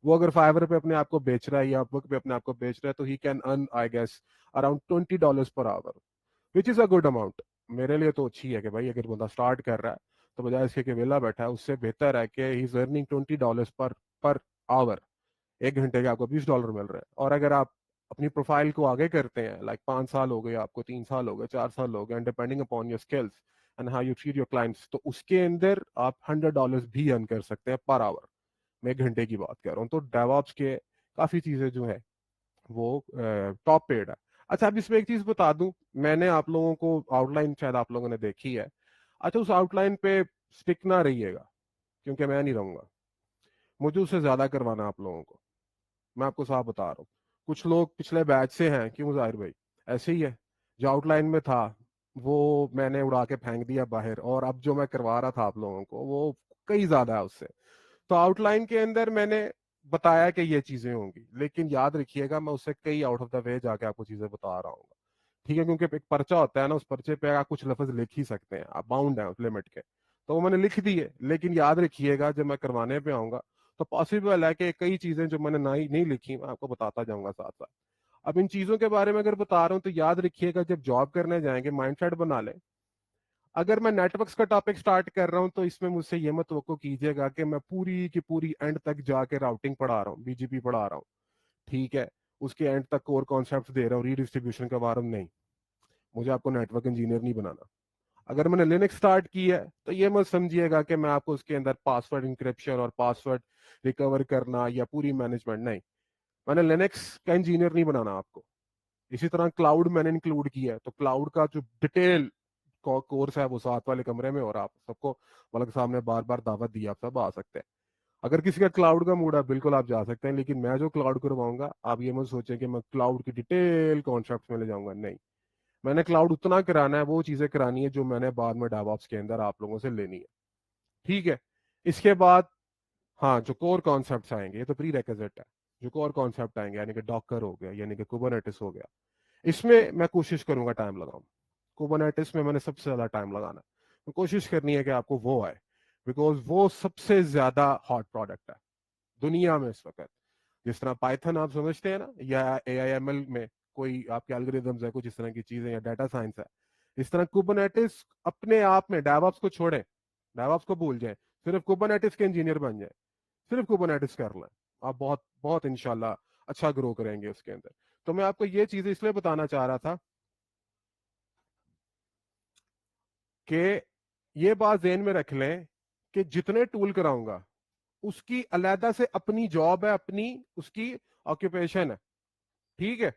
S1: وہ اگر فائیور پہ اپنے آپ کو بیچ رہا ہے یا ورک پہ اپنے آپ کو بیچ رہا ہے، تو he can earn I guess around $20 per hour, which is a good amount. میرے لیے تو اچھی ہے کہ بھائی اگر بندہ اسٹارٹ کر رہا ہے تو بجائے اس کے کہ ویلا بیٹھا ہے، اس سے بہتر ہے کہ ہی از ارننگ $20 پر آور. 1 گھنٹے کے آپ کو $20 مل رہے ہیں. اور اگر آپ اپنی پروفائل کو آگے کرتے ہیں، لائک 5 سال ہو گئے آپ کو، 3 سال ہو گئے، 4 سال ہو گئے، and depending upon your skills and how you treat your clients, تو اس کے اندر آپ $100 بھی ارن کر سکتے ہیں پر آور. میں 1 گھنٹے کی بات کر رہا ہوں. تو ڈیو آپس کے کافی چیزیں جو ہے وہ ٹاپ پیڈ ہے. اچھا اب اس میں ایک چیز بتا دوں، میں نے آپ لوگوں کو آؤٹ لائن شاید آپ لوگوں نے دیکھی ہے. اچھا اس آؤٹ لائن پہ اسٹک نہ رہیے گا کیونکہ میں نہیں رہوں گا، مجھے اس سے زیادہ کروانا آپ لوگوں کو. میں آپ کو صاف بتا رہا ہوں. کچھ لوگ پچھلے بیچ سے ہیں، کیوں ظاہر بھائی ایسے ہی ہے، جو آؤٹ لائن میں تھا وہ میں نے اڑا کے پھینک دیا باہر، اور اب جو میں کروا رہا تھا آپ لوگوں کو وہ کئی زیادہ ہے اس سے. تو آؤٹ لائن کے اندر میں نے بتایا کہ یہ چیزیں ہوں گی، لیکن یاد رکھیے گا میں اس سے کئی آؤٹ آف دا وے جا کے آپ کو چیزیں بتا رہا ہوں گا. ٹھیک ہے. کیونکہ ایک پرچہ ہوتا ہے نا، اس پرچے پہ آپ کچھ لفظ لکھ ہی سکتے ہیں، آپ باؤنڈ ہیں اس لمٹ کے. تو وہ میں نے لکھ دی ہے، لیکن یاد رکھیے گا جب میں کروانے پہ آؤں گا تو پاسبل ہے کہ کئی چیزیں جو میں نے نہیں لکھی میں آپ کو بتاتا جاؤں گا ساتھ ساتھ. اب ان چیزوں کے بارے میں اگر بتا رہا ہوں تو یاد رکھیے گا جب جاب کرنے جائیں گے مائنڈ سیٹ بنا لیں. اگر میں نیٹ ورکس کا ٹاپک سٹارٹ کر رہا ہوں تو اس میں مجھ سے یہ مت توقع کیجیے گا کہ میں پوری کی پوری اینڈ تک جا کے راؤٹنگ پڑھا رہا ہوں، بی جی پی پڑھا رہا ہوں. ٹھیک ہے. اس کے اینڈ تک کور کانسیپٹس دے رہا ہوں، ری ڈسٹریبیوشن کا بارے میں نہیں. مجھے آپ کو نیٹ ورک انجینئر نہیں بنانا. اگر میں نے لینکس سٹارٹ کی ہے تو یہ مت سمجھیے گا کہ میں آپ کو اس کے اندر پاسورڈ انکرپشن اور پاسورڈ ریکور کرنا یا پوری مینجمنٹ نہیں. میں نے لینکس کا انجینئر نہیں بنانا آپ کو. اسی طرح کلاؤڈ میں نے انکلوڈ کیا ہے، تو کلاؤڈ کا جو ڈیٹیل کورس ہے وہ ساتھ والے کمرے میں، اور آپ سب کو ملک صاحب نے بار بار دعوت دی، آپ سب آ سکتے ہیں. اگر کسی کا کلاؤڈ کا موڈ ہے بالکل آپ جا سکتے ہیں، لیکن میں جو کلاؤڈ کرواؤں گا آپ یہ مت سوچیں کہ میں کلاؤڈ کی ڈیٹیل کانسیپٹس میں لے جاؤں گا. نہیں، میں نے کلاؤڈ اتنا کرانا ہے، وہ چیزیں کرانی ہے جو میں نے بعد میں ڈیو آپس کے اندر آپ لوگوں سے لینی ہے. ٹھیک ہے. اس کے بعد ہاں جو کور کانسیپٹس آئیں گے یہ تو پری ریکوزٹ ہے. جو کور کانسیپٹ آئیں گے یعنی کہ ڈاکر ہو گیا، یعنی کہ کوبرنیٹس ہو گیا، اس میں میں کوشش کروں گا ٹائم لگاؤں. کوبرنیٹس میں نے سب سے زیادہ ٹائم لگانا ہے. کوشش کرنی ہے کہ آپ کو وہ آئے، بیکاز وہ سب سے زیادہ ہاٹ پروڈکٹ ہے دنیا میں اس وقت. جس طرح پائتھن آپ سمجھتے ہیں نا، یا اے آئی ایم ایل میں کوئی آپ کے الگوریدمز ہے، کچھ اس طرح کی چیزیں، یا ڈیٹا سائنس ہے، اس طرح کوبرنیٹس اپنے آپ میں ڈیو آپس کو چھوڑیں، ڈیو آپس کو بھول جائیں، صرف کوبرنیٹس کے انجینئر بن جائیں، صرف کوبرنیٹس کر لیں، آپ بہت بہت انشاءاللہ اچھا گرو کریں گے اس کے اندر. تو میں آپ کو یہ چیز اس لیے بتانا چاہ رہا تھا کہ یہ بات ذہن میں رکھ لیں کہ جتنے ٹول کراؤں گا اس کی علیحدہ سے اپنی جاب ہے، اپنی اس کی آکوپیشن ہے، ٹھیک ہے؟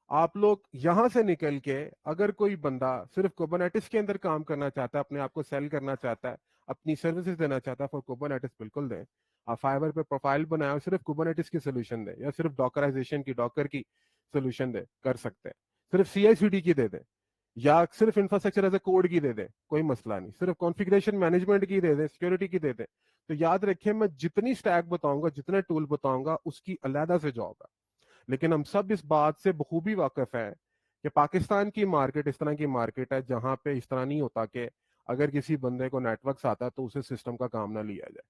S1: آپ لوگ یہاں سے نکل کے اگر کوئی بندہ صرف کوبرنیٹس کے اندر کام کرنا چاہتا ہے، اپنے آپ کو سیل کرنا چاہتا ہے، اپنی سروسز دینا چاہتا ہے فور کوبرنیٹس، بالکل دیں. آپ فائبر پہ پروفائل بنائیں اور صرف کوبرنیٹس کی سولوشن دیں، یا صرف ڈاکرائزیشن کی، ڈاکر کی سولوشن دیں، کر سکتے ہیں. صرف سی آئی سی ڈی کی دے دیں، یا صرف انفراسٹرکچر ایز اے کوڈ کی دے دیں، کوئی مسئلہ نہیں. صرف کانفیگریشن مینجمنٹ کی دے دیں، سیکورٹی کی دے دیں. تو یاد رکھیں، میں جتنی اسٹیک بتاؤں گا، جتنے ٹول بتاؤں گا، اس کی علیحدہ سے جاب ہے. لیکن ہم سب اس بات سے بخوبی واقف ہیں کہ پاکستان کی مارکیٹ اس طرح کی مارکیٹ ہے جہاں پہ اس طرح نہیں ہوتا کہ اگر کسی بندے کو نیٹ ورکس آتا ہے تو اسے سسٹم کا کام نہ لیا جائے.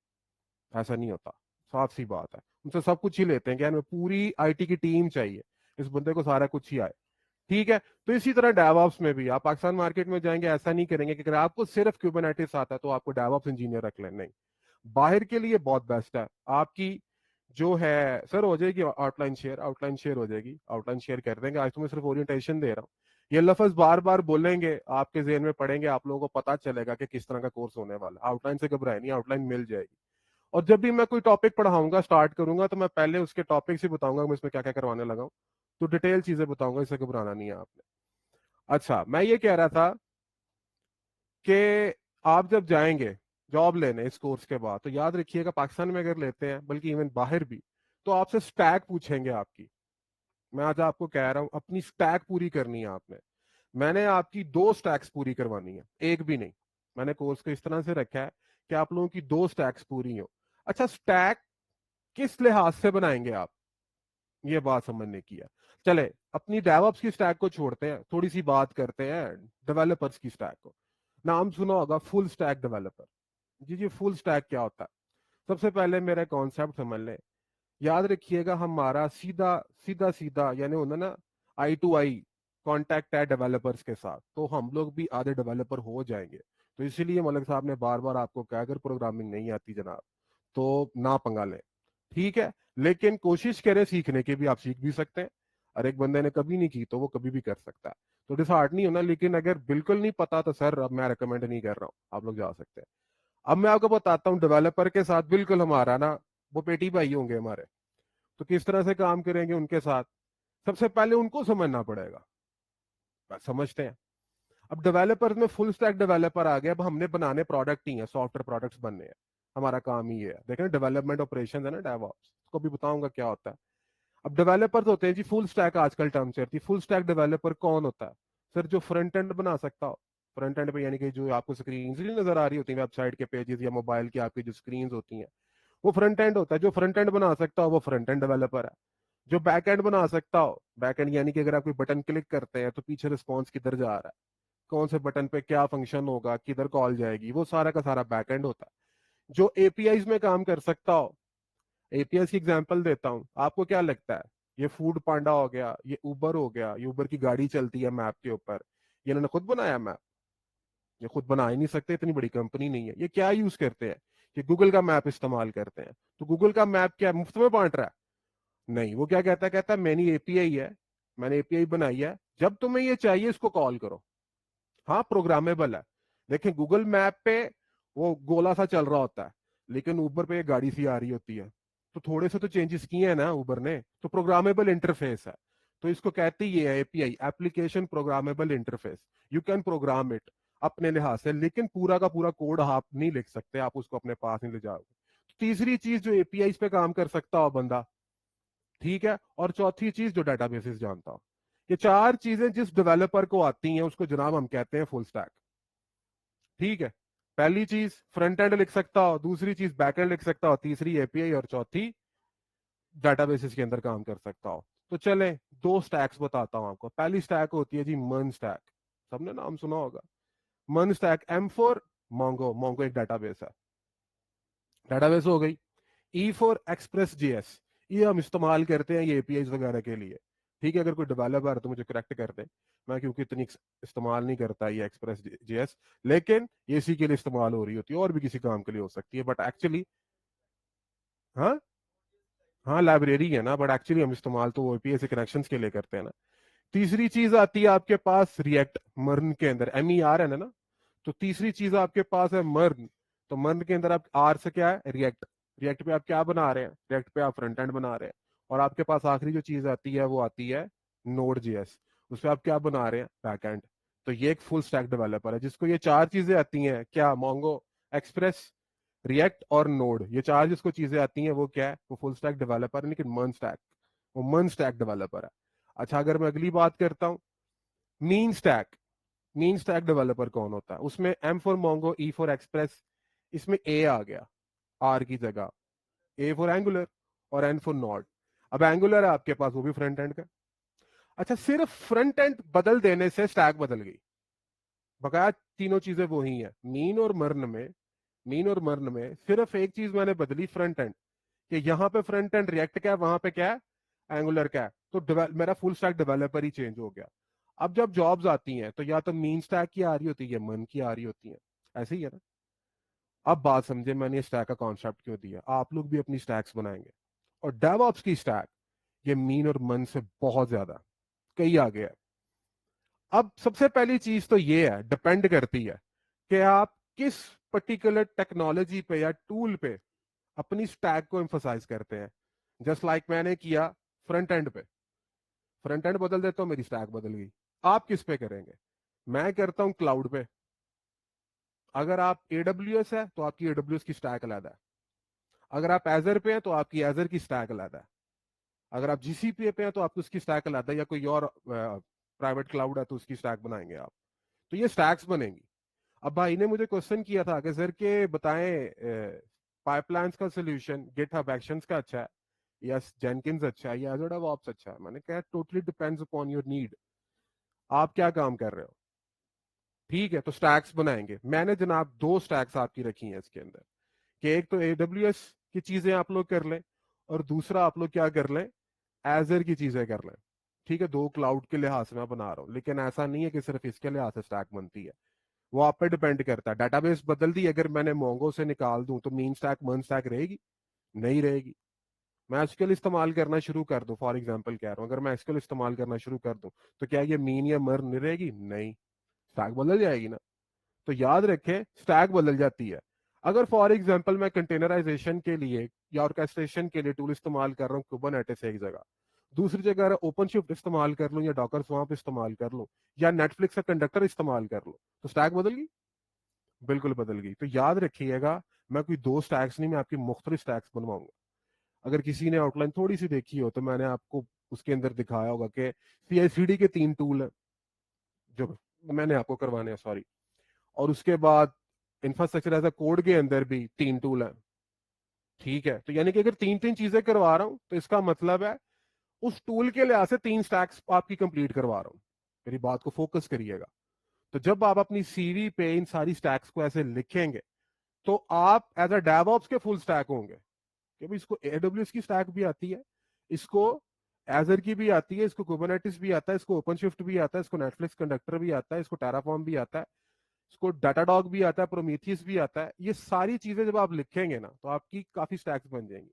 S1: ایسا نہیں ہوتا، صاف سی بات ہے. ان سے سب کچھ ہی لیتے ہیں کہ ہمیں پوری آئی ٹی کی ٹیم چاہیے، اس بندے کو سارا کچھ ہی آئے، ٹھیک ہے؟ تو اسی طرح ڈیو آپس میں بھی آپ پاکستان مارکیٹ میں جائیں گے، ایسا نہیں کریں گے کہ اگر آپ کو صرف کیوبرنیٹس آتا ہے تو آپ کو ڈیو آپس انجینئر رکھ لیں. نہیں، باہر کے لیے بہت بیسٹ ہے. آپ کی جو ہے سر ہو جائے گی outline share, outline share ہو جائے گی، آؤٹ لائن شیئر کر دیں گے. آج تو میں صرف اورینٹیشن دے رہا ہوں، یہ لفظ بار بار بولیں گے، آپ کے ذہن میں پڑیں گے، آپ لوگوں کو پتا چلے گا کہ کس طرح کا کورس ہونے والا. آؤٹ لائن سے گھبرائے نہیں، آؤٹ لائن مل جائے گی. اور جب بھی میں کوئی ٹاپک پڑھاؤں گا، اسٹارٹ کروں گا، تو میں پہلے اس کے ٹاپک سے بتاؤں گا میں اس میں کیا کیا کروانے لگا ہوں. تو ڈیٹیل چیزیں بتاؤں گا، اسے گھبرانا نہیں ہے آپ نے. اچھا، میں یہ کہہ رہا تھا کہ آپ جب جائیں گے جاب لینے اس کورس کے بعد، تو یاد رکھیے گا پاکستان میں اگر لیتے ہیں، بلکہ ایون باہر بھی، تو آپ سے سٹیک پوچھیں گے آپ کی. میں آج آپ کو کہہ رہا ہوں اپنی سٹیک پوری کرنی ہے آپ نے. میں نے آپ کی 2 سٹیکس پوری کروانی ہے، ایک بھی نہیں. میں نے کورس کو اس طرح سے رکھا ہے کہ آپ لوگوں کی 2 سٹیکس پوری ہو. اچھا، سٹیک کس لحاظ سے بنائیں گے آپ، یہ بات سمجھنے کی ہے. چلے اپنی ڈیو اپس کی سٹیک کو چھوڑتے ہیں، تھوڑی سی بات کرتے ہیں ڈیولپرز کی سٹیک کو. نام سنا ہوگا فل سٹیک ڈیولپر. جی فل سٹیک کیا ہوتا ہے؟ سب سے پہلے میرا کانسیپٹ سمجھ لیں. یاد رکھیے گا ہمارا سیدھا سیدھا سیدھا یعنی ہونا نا آئی ٹو آئی کانٹیکٹ ہے ڈیولپرز کے ساتھ، تو ہم لوگ بھی آدھے ڈیولپر ہو جائیں گے. تو اسی لیے ملک صاحب نے بار بار آپ کو کہا اگر پروگرامنگ نہیں آتی جناب تو نہ پنگا لیں، ٹھیک ہے؟ لیکن کوشش کریں سیکھنے کی، بھی آپ سیکھ بھی سکتے ہیں، اور ایک بندے نے کبھی نہیں کی تو وہ کبھی بھی کر سکتا ہے. تو ڈس ہارٹ نہیں ہونا. لیکن اگر بالکل نہیں پتا تو سر اب میں ریکمینڈ نہیں کر رہا ہوں، آپ لوگ جا سکتے ہیں. اب میں آپ کو بتاتا ہوں ڈیولپر کے ساتھ بالکل ہمارا نا وہ پیٹی بھائی ہوں گے ہمارے، تو کس طرح سے کام کریں گے ان کے ساتھ. سب سے پہلے ان کو سمجھنا پڑے گا، بس سمجھتے ہیں. اب ڈیولپر میں فل اسٹیک ڈیولپر آ گیا، اب ہم نے بنانے پروڈکٹ ہی ہیں، سافٹ ویئر پروڈکٹس بننے ہیں، ہمارا کام ہی ہے. دیکھیں ڈیولپمنٹ آپریشن ہے نا ڈیو آپس، اس کو بھی بتاؤں گا کیا ہوتا ہے. اب ڈیولپر ہوتے ہیں جی فل اسٹیک، آج کل ٹرم چلتی. فل اسٹیک ڈیولپر کون ہوتا ہے؟ سر جو فرنٹ اینڈ بنا سکتا ہو. فرنٹ اینڈ پہ یعنی کہ جو آپ کو سکرینز نظر آ رہی ہوتی ہیں ویب سائٹ کے پیجز یا موبائل کی آپ کی جو سکرینز ہوتی ہیں، وہ فرنٹ اینڈ ہوتا ہے. جو فرنٹ اینڈ بنا سکتا ہو وہ فرنٹ اینڈ ڈیولپر ہے. جو بیک اینڈ بنا سکتا ہو، بیک اینڈ یعنی کہ اگر آپ کوئی بٹن کلک کرتے ہیں تو پیچھے رسپانس کدھر جا رہا ہے، کون سے بٹن پہ کیا فنکشن ہوگا، کدھر کال جائے گی، وہ سارا کا سارا بیک اینڈ ہوتا ہے. جو اے پی آئیز میں کام کر سکتا ہو، اے پی آئی کی ایگزامپل دیتا ہوں. آپ کو کیا لگتا ہے یہ فوڈ پانڈا ہو گیا، یہ اوبر ہو گیا، یہ اوبر کی گاڑی چلتی ہے میپ کے اوپر، یہ انہوں نے خود بنایا میپ؟ یہ خود بنا ہی نہیں سکتے، اتنی بڑی کمپنی نہیں ہے. یہ کیا یوز کرتے ہیں؟ کہ گوگل کا میپ استعمال کرتے ہیں. تو گوگل کا میپ کیا مفت میں بانٹ رہا ہے؟ نہیں. وہ کیا کہتا ہے میں نے اے پی آئی ہے، میں نے اے پی آئی بنائی ہے، جب تمہیں یہ چاہیے اس کو کال کرو. ہاں پروگرامبل ہے. دیکھیں گوگل میپ پہ وہ گولا سا چل رہا ہوتا ہے، لیکن اوبر پہ ایک گاڑی سی آ رہی ہوتی ہے. تو تھوڑے سے تو چینجز کیے ہیں نا اوبر نے، تو پروگرامبل انٹرفیس ہے. تو اس کو کہتے یہ ہے A P I, application programmable interface. You can program it اپنے لحاظ سے، لیکن پورا کا پورا کوڈ آپ نہیں لکھ سکتے، آپ اس کو اپنے پاس نہیں لے جاؤ گے. تیسری چیز جو اے پی آئی پہ کام کر سکتا ہو بندہ، ٹھیک ہے. اور چوتھی چیز جو ڈیٹا بیسز جانتا ہو. یہ 4 چیزیں جس ڈیولپر کو آتی ہیں اس کو جناب ہم کہتے ہیں فل اسٹیک، ٹھیک ہے. پہلی چیز فرنٹ اینڈ لکھ سکتا ہو، دوسری چیز بیک اینڈ لکھ سکتا ہو، تیسری اے پی آئی، اور چوتھی ڈیٹا بیسز کے اندر کام کر سکتا ہو. تو چلیں 2 سٹیکس بتاتا ہوں آپ کو. پہلی سٹیک ہوتی ہے جی من سٹیک، سب نے نام سنا ہوگا. من سٹیک ایم فور مونگو، مونگو ایک ڈیٹا بیس ہے، ڈیٹا بیس ہو گئی. ای فور ایکسپریس جی ایس، یہ ہم استعمال کرتے ہیں یہ اے پی آئیز وغیرہ کے لیے، ٹھیک ہے. اگر کوئی ڈیولپر تو مجھے کریکٹ کر دے، میں کیونکہ اتنی استعمال نہیں کرتا یہ ایکسپریس جی ایس، لیکن یہ اسی کے لیے استعمال ہو رہی ہوتی ہے، اور بھی کسی کام کے لیے ہو سکتی ہے، بٹ ایکچولی ہاں हाँ लाइब्रेरी है ना, बट एक्चुअली हम इस्तेमाल तो ओपीए से कनेक्शंस के लिए करते हैं ना। तीसरी चीज आती है आपके पास रिएक्ट, मर्न के अंदर MER है ना। तो तीसरी चीज आपके पास है मर्न। तो मर्न के अंदर आप आर से क्या है, रिएक्ट। रिएक्ट पे आप क्या बना रहे हैं, रिएक्ट पे आप फ्रंट एंड बना रहे हैं। और आपके पास आखिरी जो चीज आती है वो आती है नोड JS। उस पर आप क्या बना रहे हैं, बैक एंड। तो ये एक फुल स्टैक डेवलपर है जिसको ये चार चीजें आती हैं, क्या, मोंगो एक्सप्रेस, रिएक्ट और नोड। ये चार जिसको चीजें आती हैं वो क्या है, वो फुल स्टैक डेवलपर है, लेकिन मर्न स्टैक, वो मर्न स्टैक डेवलपर है। अच्छा, अगर मैं अगली बात करता हूं, mean stack. Mean stack developer कौन होता है, उसमें M for Mongo, E for express, इसमें A आ गया R की जगह, A फॉर एंगुलर और N फॉर नॉड। अब एंगुलर है आपके पास, वो भी फ्रंट एंड का। अच्छा, सिर्फ फ्रंट एंड बदल देने से स्टैक बदल गई, बकाया तीनों चीजें वही है। मीन और मर्न में सिर्फ एक चीज मैंने बदली, फ्रंट एंड, कि यहाँ पे फ्रंट एंड रिएक्ट का है, वहां पे क्या है, एंगुलर का है। तो मेरा फुल स्टैक डेवलपर ही चेंज हो गया। अब जब जॉब्स आती हैं तो या तो मीन स्टैक की आ रही होती है, मन की आ रही होती है, ऐसे ही है ना। अब बात समझे मैंने स्टैक का कॉन्सेप्ट क्यों दिया। आप लोग भी अपनी स्टैक्स बनाएंगे, और डेवऑप्स की स्टैक ये मीन और मन से बहुत ज्यादा कहीं आगे है। अब सबसे पहली चीज तो ये है, डिपेंड करती है कि आप किस पर्टिकुलर टेक्नोलॉजी पे या टूल पे अपनी स्टैक को एम्फोसाइज करते हैं। जस्ट लाइक मैंने किया फ्रंट एंड पे, फ्रंट एंड बदल देता हूं, मेरी स्टैक बदल गई। आप किस पे करेंगे? मैं करता हूं क्लाउड पे। अगर आप AWS है तो आपकी AWS की स्टैक अलग है। अगर आप एजर पे हैं तो आपकी एजर की स्टैक अलग है। अगर आप GCP पे हैं तो आपकी उसकी स्टैक अलग है, या कोई और प्राइवेट क्लाउड है तो उसकी स्टैक बनाएंगे आप। तो ये स्टैक्स बनेंगी। अब भाई ने मुझे क्वेश्चन किया था कि सर के बताएं, पाइपलाइंस का सोल्यूशन गिटहब एक्शंस का अच्छा है या जेनकिंस अच्छा है या एज़र डेवऑप्स अच्छा है। मैंने कहा totally depends upon your need, आप क्या काम कर रहे हो। ठीक है, तो स्टैक्स बनाएंगे। मैंने जनाब दो स्टैक्स आपकी रखी हैं इसके अंदर, कि एक तो AWS की चीजें आप लोग कर लें, और दूसरा आप लोग क्या कर लें, एजर की चीजें कर लें। ठीक है, दो क्लाउड के लिहाज से मैं बना रहा हूँ, लेकिन ऐसा नहीं है कि सिर्फ इसके लिहाज से स्टैक बनती है। वो आप पे डिपेंड करता है। डाटाबेस बदल दी अगर मैंने मोंगो से निकाल दूं तो मीन स्टैक मर्न स्टैक रहेगी? नहीं रहेगी। मैं एसक्यूएल इस्तेमाल करना शुरू कर दूं, फॉर एग्जांपल कह रहा हूं, अगर मैं एसक्यूएल इस्तेमाल करना शुरू कर दूं तो क्या ये मीन या मर्न नहीं रहेगी? नहीं, स्टैक बदल जाएगी ना। तो याद रखें, स्टैक बदल जाती है। अगर फॉर एग्जांपल मैं कंटेनराइजेशन के लिए या ऑर्केस्ट्रेशन के लिए टूल इस्तेमाल कर रहा हूँ कुबरनेटिस एक जगह, दूसरी जगह अगर ओपन शिफ्ट इस्तेमाल कर लूं या डॉकर स्वैम्प इस्तेमाल कर लूं या नेटफ्लिक्स का कंडक्टर इस्तेमाल कर लूं, तो स्टैक बदल गई? बिल्कुल बदल गई। तो याद रखिएगा, मैं कोई दो स्टैक्स नहीं, मैं आपकी मुख्तलिफ स्टैक्स बनवाऊंगा। अगर किसी ने आउटलाइन थोड़ी सी देखी हो तो मैंने आपको उसके अंदर दिखाया होगा कि CI/CD के 3 टूल हैं जो मैंने आपको करवाने हैं, सॉरी। और उसके बाद इंफ्रास्ट्रक्चर एज अ कोड के अंदर भी 3 टूल हैं। ठीक है, तो यानी कि अगर तीन तीन चीजें करवा रहा हूं तो इसका मतलब है उस टूल के लिहाज से 3 स्टैक्स आपकी कंप्लीट करवा रहा हूं। मेरी बात को फोकस करिएगा। तो जब आप अपनी CV पे इन सारी स्टैक्स को ऐसे लिखेंगे तो आप एज अ डेवऑप्स के फुल स्टैक होंगे, कि भाई इसको AWS की स्टैक भी आती है, इसको एजर की भी आती है, इसको कुबरनेटिस भी आता है, इसको ओपनशिफ्ट भी आता है, इसको नेटफ्लिक्स कंडक्टर भी आता है, इसको टेराफॉर्म भी आता है, इसको डाटाडॉग भी आता है, प्रोमीथियस भी आता है। ये सारी चीजें जब आप लिखेंगे ना तो आपकी काफी स्टैक्स बन जाएंगी।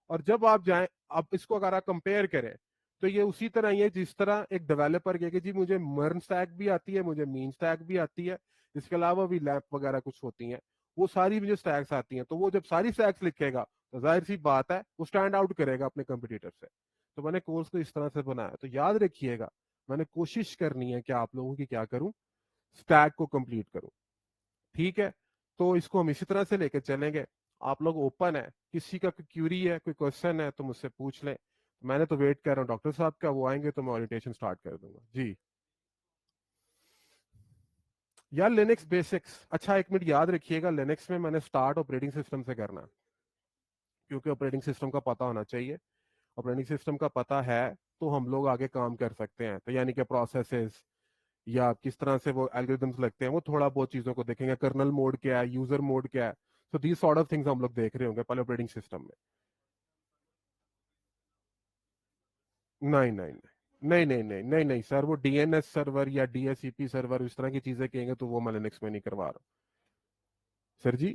S1: और जब आप जाएं, अब इसको अगर आप कंपेयर करें तो ये उसी तरह ही है जिस तरह एक डेवलपर कहे कि जी मुझे मर्न स्टैक भी आती है, मुझे मीन स्टैक भी आती है, इसके अलावा भी लैप वगैरह कुछ होती हैं, वो सारी मुझे स्टैक्स आती हैं। तो वो जब सारी स्टैक्स लिखेगा तो जाहिर सी बात है वो स्टैंड आउट करेगा अपने कंपटीटर से। तो मैंने कोर्स को इस तरह से बनाया। तो याद रखिएगा, मैंने कोशिश करनी है कि आप लोगों की क्या करूं, स्टैक को कंप्लीट करूं। ठीक है, तो इसको हम इसी तरह से लेकर चलेंगे। आप लोग ओपन है, किसी का कोई क्यूरी है, कोई क्वेश्चन है तो मुझसे पूछ लें। मैंने तो वेट कर रहा हूँ डॉक्टर साहब का, वो आएंगे तो मैं ओरिएंटेशन स्टार्ट कर दूंगा जी। यार लिनक्स बेसिक्स, अच्छा एक मिनट याद रखिएगा, लिनक्स में मैंने स्टार्ट ऑपरेटिंग सिस्टम से करना है, क्योंकि ऑपरेटिंग सिस्टम का पता होना चाहिए। ऑपरेटिंग सिस्टम का पता है तो हम लोग आगे काम कर सकते हैं। तो यानी कि प्रोसेसेस या किस तरह से वो एल्गोरिदम्स लगते हैं, वो थोड़ा बहुत चीजों को देखेंगे, कर्नल मोड क्या है, यूजर मोड क्या है। So these sort of things हम लोग देख रहे होंगे पहले ऑपरेटिंग सिस्टम में। नहीं नहीं नहीं नहीं नहीं नहीं नहीं सर, वो DNS सर्वर या DHCP सर्वर इस तरह की चीजें कहेंगे तो वो मैं लिनक्स में नहीं करवा रहा हूँ सर जी।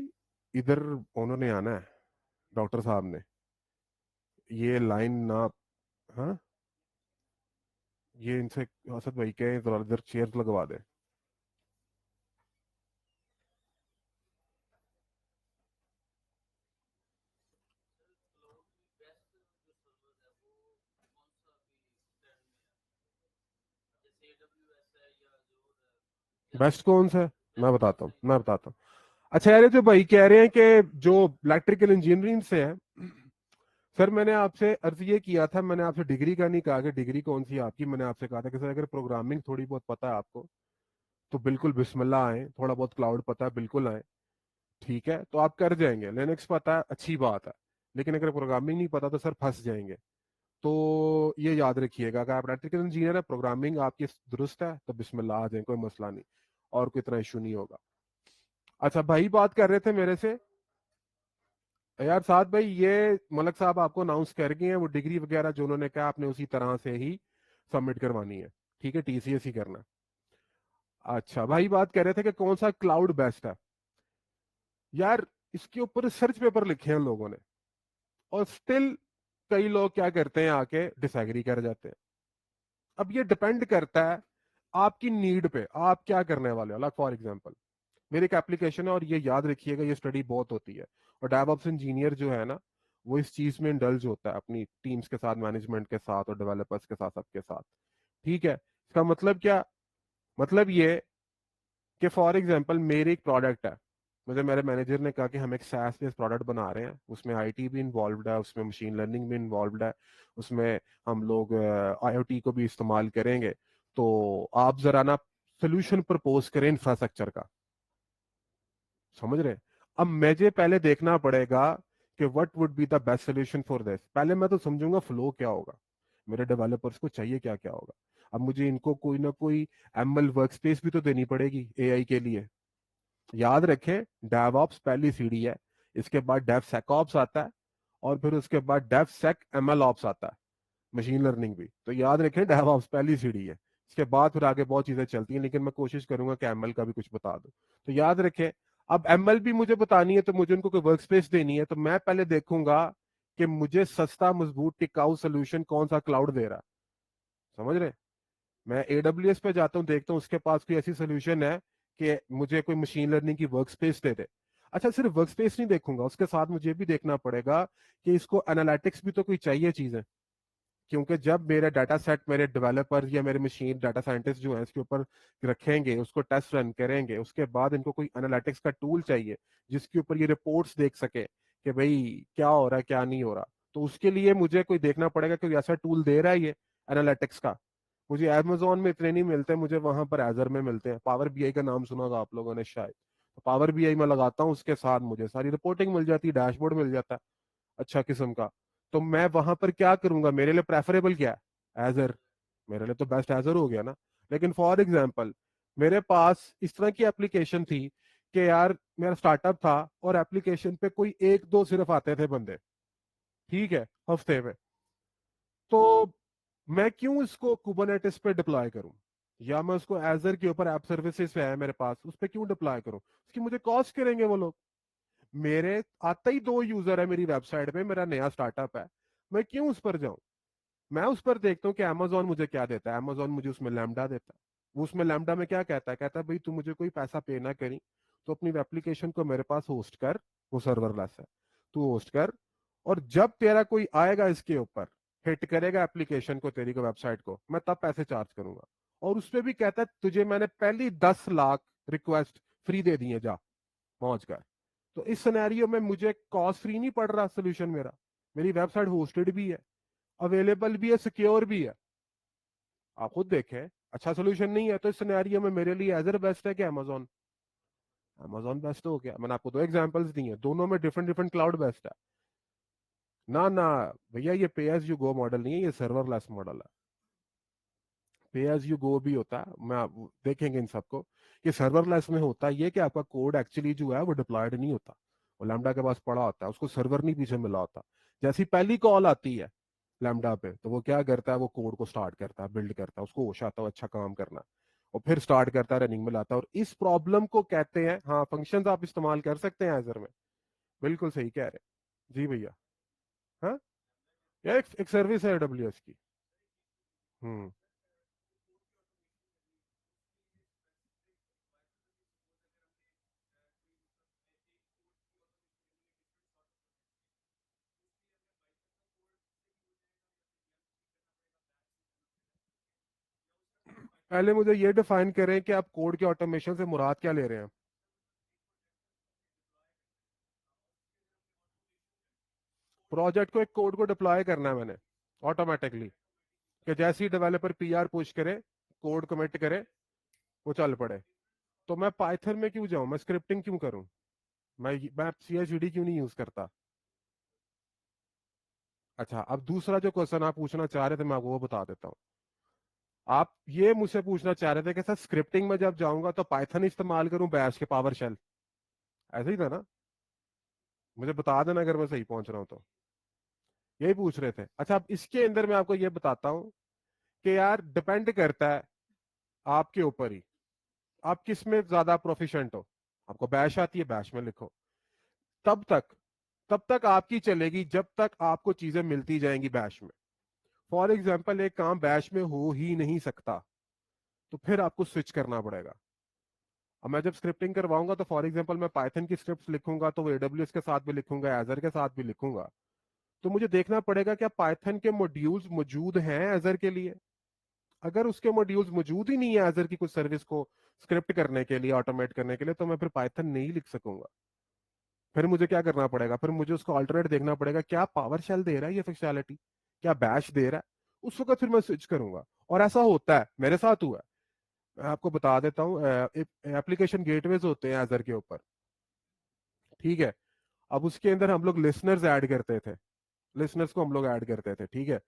S1: इधर उन्होंने आना है, डॉक्टर साहब ने, ये लाइन ना, हाँ ये इनसे असद भाई के जरा इधर चेयर लगवा दे। बेस्ट कौन सा है? मैं बताता हूँ। अच्छा यार, ये जो भाई कह रहे हैं कि जो इलेक्ट्रिकल इंजीनियरिंग से है, सर मैंने आपसे अर्ज ये किया था, मैंने आपसे डिग्री का नहीं कहा कि डिग्री कौन सी है आपकी, मैंने आपसे कहा था कि सर अगर प्रोग्रामिंग थोड़ी बहुत पता है आपको तो बिल्कुल बिस्मिल्लाह आए, थोड़ा बहुत क्लाउड पता है बिल्कुल आए, ठीक है तो आप कर जाएंगे। लिनक्स पता है अच्छी बात है, लेकिन अगर प्रोग्रामिंग नहीं पता तो सर फंस जाएंगे। तो ये याद रखिएगा, अगर आप इलेक्ट्रिकल इंजीनियर है, प्रोग्रामिंग आपकी दुरुस्त है तो बिस्मिल्लाह आ जाए, कोई मसला नहीं और कोई इतना इशू नहीं होगा। अच्छा भाई बात कर रहे थे मेरे से यार, साथ भाई ये मलक साहब आपको अनाउंस कर गए हैं, वो डिग्री वगैरह जो उन्होंने कहा आपने उसी तरह से ही सबमिट करवानी है, ठीक है टीसीएस ही करना है। अच्छा भाई बात कर रहे थे कि कौन सा क्लाउड बेस्ट है। यार इसके ऊपर रिसर्च पेपर लिखे हैं लोगों ने, और स्टिल कई लोग क्या करते हैं आके डिसएग्री कर जाते हैं। अब ये डिपेंड करता है आपकी नीड पे, आप क्या करने वाले हो। लाइक फॉर एग्जांपल मेरी एक एप्लीकेशन है, और ये याद रखिएगा ये स्टडी बहुत होती है, और डेवऑप्स इंजीनियर जो है ना वो इस चीज में इंडल्ज होता है अपनी टीम्स के साथ, मैनेजमेंट के साथ और डेवलपर्स के साथ, सबके साथ, ठीक है। इसका मतलब क्या, मतलब ये कि फॉर एग्जांपल मेरी एक प्रोडक्ट है, मुझे मेरे मैनेजर ने कहा कि हम एक SaaS बेस्ड प्रोडक्ट बना रहे हैं, उसमें आईटी भी इन्वॉल्व है, उसमें मशीन लर्निंग भी इन्वॉल्व है, उसमें हम लोग आईओटी को भी इस्तेमाल करेंगे, तो आप जरा ना सोल्यूशन प्रपोज करें इंफ्रास्ट्रक्चर का। समझ रहे? अब मुझे पहले देखना पड़ेगा कि what would be the best solution for this, पहले मैं तो समझूंगा फ्लो क्या होगा, मेरे डेवलपर्स को चाहिए क्या क्या होगा। अब मुझे इनको कोई ना कोई एमएल वर्कस्पेस भी तो देनी पड़ेगी एआई के लिए। याद रखें डेवऑप्स पहली सीढ़ी है, इसके बाद डेव सेकऑप्स आता है, और फिर उसके बाद डेव सेक एमएल ऑप्स आता है, मशीन लर्निंग भी। तो याद रखें डेवऑप्स पहली सीढ़ी है, इसके बाद फिर आगे बहुत चीजें चलती हैं, लेकिन मैं कोशिश करूंगा कि एमएल का भी कुछ बता दूं। तो याद रखें, अब एमएल भी मुझे बतानी है तो मुझे उनको कोई वर्क स्पेस देनी है, तो मैं पहले देखूंगा कि मुझे सस्ता मजबूत टिकाऊ सोल्यूशन कौन सा क्लाउड दे रहा है। समझ रहे? मैं AWS पे जाता हूँ, देखता हूँ उसके पास कोई ऐसी सोल्यूशन है कि मुझे कोई मशीन लर्निंग की वर्क स्पेस दे दे। अच्छा सिर्फ वर्क स्पेस नहीं देखूंगा, उसके साथ मुझे भी देखना पड़ेगा कि इसको एनालिटिक्स भी तो कोई चाहिए चीजें, क्योंकि जब मेरा डाटा सेट मेरे डेवलपर या मेरे मशीन डाटा साइंटिस्ट जो है इसके ऊपर रखेंगे, उसको टेस्ट रन करेंगे, उसके बाद इनको कोई एनालिटिक्स का टूल चाहिए जिसके ऊपर ये रिपोर्ट्स देख सके कि भाई क्या हो रहा है क्या नहीं हो रहा। तो उसके लिए मुझे कोई देखना पड़ेगा कि ऐसा टूल दे रहा है ये एनालिटिक्स का। मुझे Amazon में इतने नहीं मिलते, मुझे वहां पर एजर में मिलते हैं। पावर बीआई का नाम सुना होगा आप लोगों ने शायद, तो पावर बीआई में लगाता हूँ, उसके साथ मुझे सारी रिपोर्टिंग मिल जाती है, डैशबोर्ड मिल जाता है अच्छा किस्म का। तो मैं वहां पर क्या करूंगा, मेरे लिए प्रेफरेबल क्या है, एजर। मेरे लिए तो बेस्ट एजर हो गया ना। लेकिन फॉर एग्जाम्पल मेरे पास इस तरह की एप्लीकेशन थी कि यार मेरा स्टार्टअप था, और एप्लीकेशन पे कोई एक दो सिर्फ आते थे बंदे, ठीक है हफ्ते में। तो मैं क्यों इसको कुबरनेटिस पे डिप्लॉय करूं, या मैं उसको एजर के ऊपर ऐप सर्विसेज पे है मेरे पास उस पर क्यों डिप्लॉय करूं, उसकी मुझे कॉस्ट करेंगे वो लोग। मेरे आते ही 2 यूजर है मेरी वेबसाइट पे, मेरा नया स्टार्टअप है, मैं क्यों उस पर जाऊं। मैं उस पर देखता हूँ कि अमेजोन मुझे क्या देता है, अमेजोन मुझे उसमें लैम्डा देता है। वो उसमें लैम्डा में क्या कहता है, कहता है भाई तू मुझे कोई पैसा पे ना करी, तो अपनी एप्लीकेशन को मेरे पास होस्ट कर, वो सर्वरलेस है, तू होस्ट कर, और जब तेरा कोई आएगा इसके ऊपर हिट करेगा एप्लीकेशन को, तेरी को वेबसाइट को, मैं तब पैसे चार्ज करूंगा। और उस पर भी कहता है तुझे मैंने पहली 10 लाख रिक्वेस्ट फ्री दे दी है, जा पहुंच कर। तो इस सिनेरियो में मुझे कॉस्ट फ्री नहीं पड़ रहा सोल्यूशन मेरा, मेरी वेबसाइट होस्टेड भी है, अवेलेबल भी है, सिक्योर भी है। आप खुद देखें, अच्छा सोल्यूशन नहीं है तो इस सिनेरियो में मेरे लिए एजर बेस्ट है कि अमेजोन। अमेजोन बेस्ट हो गया, मैंने आपको 2 एग्जांपल्स दी हैं, दोनों में डिफरेंट डिफरेंट क्लाउड बेस्ट है। ना ना भैया, ये पे एज यू गो मॉडल नहीं है, ये सर्वरलेस मॉडल है। पे एज यू गो भी होता है, देखेंगे इन सबको। ये सर्वरलेस में होता है ये कि आपका कोड एक्चुअली जो है वो डिप्लॉयड नहीं होता, वो लैम्डा के पास पड़ा होता है, उसको सर्वर नहीं पीछे मिला होता। जैसी पहली कॉल आती है लैम्डा पे, तो वो क्या करता है, वो कोड को स्टार्ट करता है, बिल्ड करता है, उसको होश आता है अच्छा काम करना, और फिर स्टार्ट करता है, रनिंग में लाता है। और इस प्रॉब्लम को कहते हैं, हाँ फंक्शंस आप इस्तेमाल कर सकते हैं एजर में, बिल्कुल सही कह रहे हैं जी भैया। हाँ या एक सर्विस है AWS की। हम्म। पहले मुझे ये डिफाइन करें कि आप कोड के ऑटोमेशन से मुराद क्या ले रहे हैं। प्रोजेक्ट को, एक कोड को डिप्लॉय करना है मैंने ऑटोमेटिकली, कि जैसे ही डेवलपर PR पुश करे, कोड कमिट करे, वो चल पड़े। तो मैं पाइथन में क्यों जाऊं, मैं स्क्रिप्टिंग क्यों करूं, मैं CI/CD क्यों नहीं यूज करता। अच्छा, अब दूसरा जो क्वेश्चन आप पूछना चाह रहे थे मैं आपको वो बता देता हूँ। आप ये मुझसे पूछना चाह रहे थे कि सर स्क्रिप्टिंग में जब जाऊंगा तो पाइथन इस्तेमाल करूं बैश के पावर शेल, ऐसे ही था ना। मुझे बता देना अगर मैं सही पहुंच रहा हूं तो। यही पूछ रहे थे। अच्छा, अब इसके अंदर मैं आपको ये बताता हूँ कि यार डिपेंड करता है आपके ऊपर ही, आप किस में ज्यादा प्रोफिशिएंट हो। आपको बैश आती है, बैश में लिखो। तब तक तब तक आपकी चलेगी जब तक आपको चीजें मिलती जाएंगी बैश में। फॉर एग्जाम्पल एक काम बैश में हो ही नहीं सकता, तो फिर आपको स्विच करना पड़ेगा। अब मैं जब स्क्रिप्टिंग करवाऊंगा तो फॉर एग्जाम्पल मैं पाइथन की स्क्रिप्ट लिखूंगा तो वो AWS के साथ भी लिखूंगा, एजर के साथ भी लिखूंगा। तो मुझे देखना पड़ेगा क्या पाइथन के मॉड्यूल्स मौजूद हैं एजर के लिए। अगर उसके मॉड्यूल्स मौजूद ही नहीं है एजर की कुछ सर्विस को स्क्रिप्ट करने के लिए, ऑटोमेट करने के लिए, तो मैं फिर पाइथन नहीं लिख सकूंगा। फिर मुझे क्या करना पड़ेगा, फिर मुझे उसको ऑल्टरनेट देखना पड़ेगा, क्या पावर शेल दे रहा है ये फंक्शनैलिटी, क्या बैश दे रहा है। उस वक्त फिर मैं स्विच करूंगा। और ऐसा होता है, मेरे साथ हुआ है। मैं आपको बता देता हूँ, एप्लीकेशन गेटवेज होते हैं एजर के ऊपर, ठीक है। अब उसके अंदर हम लोग लिसनर्स ऐड करते थे, लिसनर्स को हम लोग ऐड करते थे, ठीक है।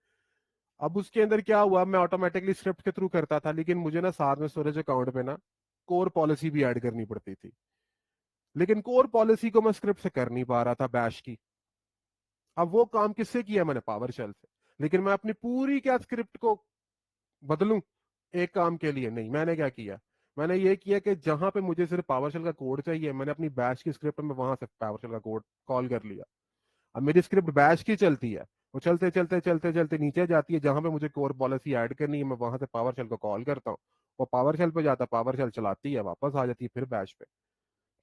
S1: अब उसके अंदर क्या हुआ, मैं ऑटोमेटिकली स्क्रिप्ट के थ्रू करता था, लेकिन मुझे ना साथ में स्टोरेज अकाउंट पे ना कोर पॉलिसी भी ऐड करनी पड़ती थी। लेकिन कोर पॉलिसी को मैं स्क्रिप्ट से कर नहीं पा रहा था बैश की। अब वो काम किससे किया मैंने, पावर शेल से। लेकिन मैं अपनी पूरी क्या स्क्रिप्ट को बदलूं एक काम के लिए, नहीं। मैंने क्या किया, मैंने ये किया कि जहां पे मुझे सिर्फ पावर शेल का कोड चाहिए, मैंने अपनी बैश की स्क्रिप्ट में वहां से पावर शेल का कोड कॉल कर लिया। अब मेरी स्क्रिप्ट बैश की चलती है, वो चलते चलते चलते चलते नीचे जाती है, जहां पे मुझे कोर पॉलिसी ऐड करनी है मैं वहां से पावर शेल को कॉल करता हूँ। वो पावर शेल पे जाता है, पावर शेल चलाती है, वापस आ जाती है फिर बैश पे।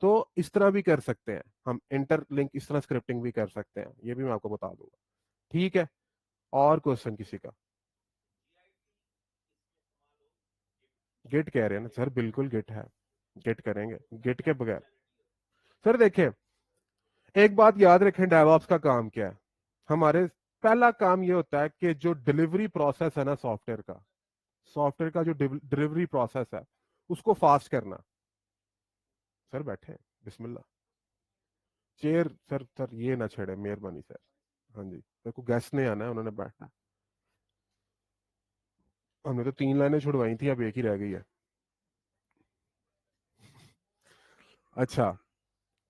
S1: तो इस तरह भी कर सकते हैं हम, इंटरलिंक इस तरह स्क्रिप्टिंग भी कर सकते हैं, ये भी मैं आपको बता दूंगा। ठीक है, और क्वेश्चन किसी का। गिट कह रहे हैं ना सर, बिल्कुल गिट है, गिट करेंगे, गिट के बगैर। सर देखें, एक बात याद रखें, डेवऑप्स का काम क्या है हमारे। पहला काम ये होता है कि जो डिलीवरी प्रोसेस है ना सॉफ्टवेयर का, सॉफ्टवेयर का जो डिलीवरी प्रोसेस है उसको फास्ट करना। सर बैठे हैं, बिस्मिल्लाह। चेयर सर, सर ये ना छेड़े मेहरबानी सर। हाँ जी, मेरे को गेस्ट ने आना है, उन्होंने बैठना। हमने तो 3 लाइनें छुड़वाई थी, अब एक ही रह गई है। अच्छा,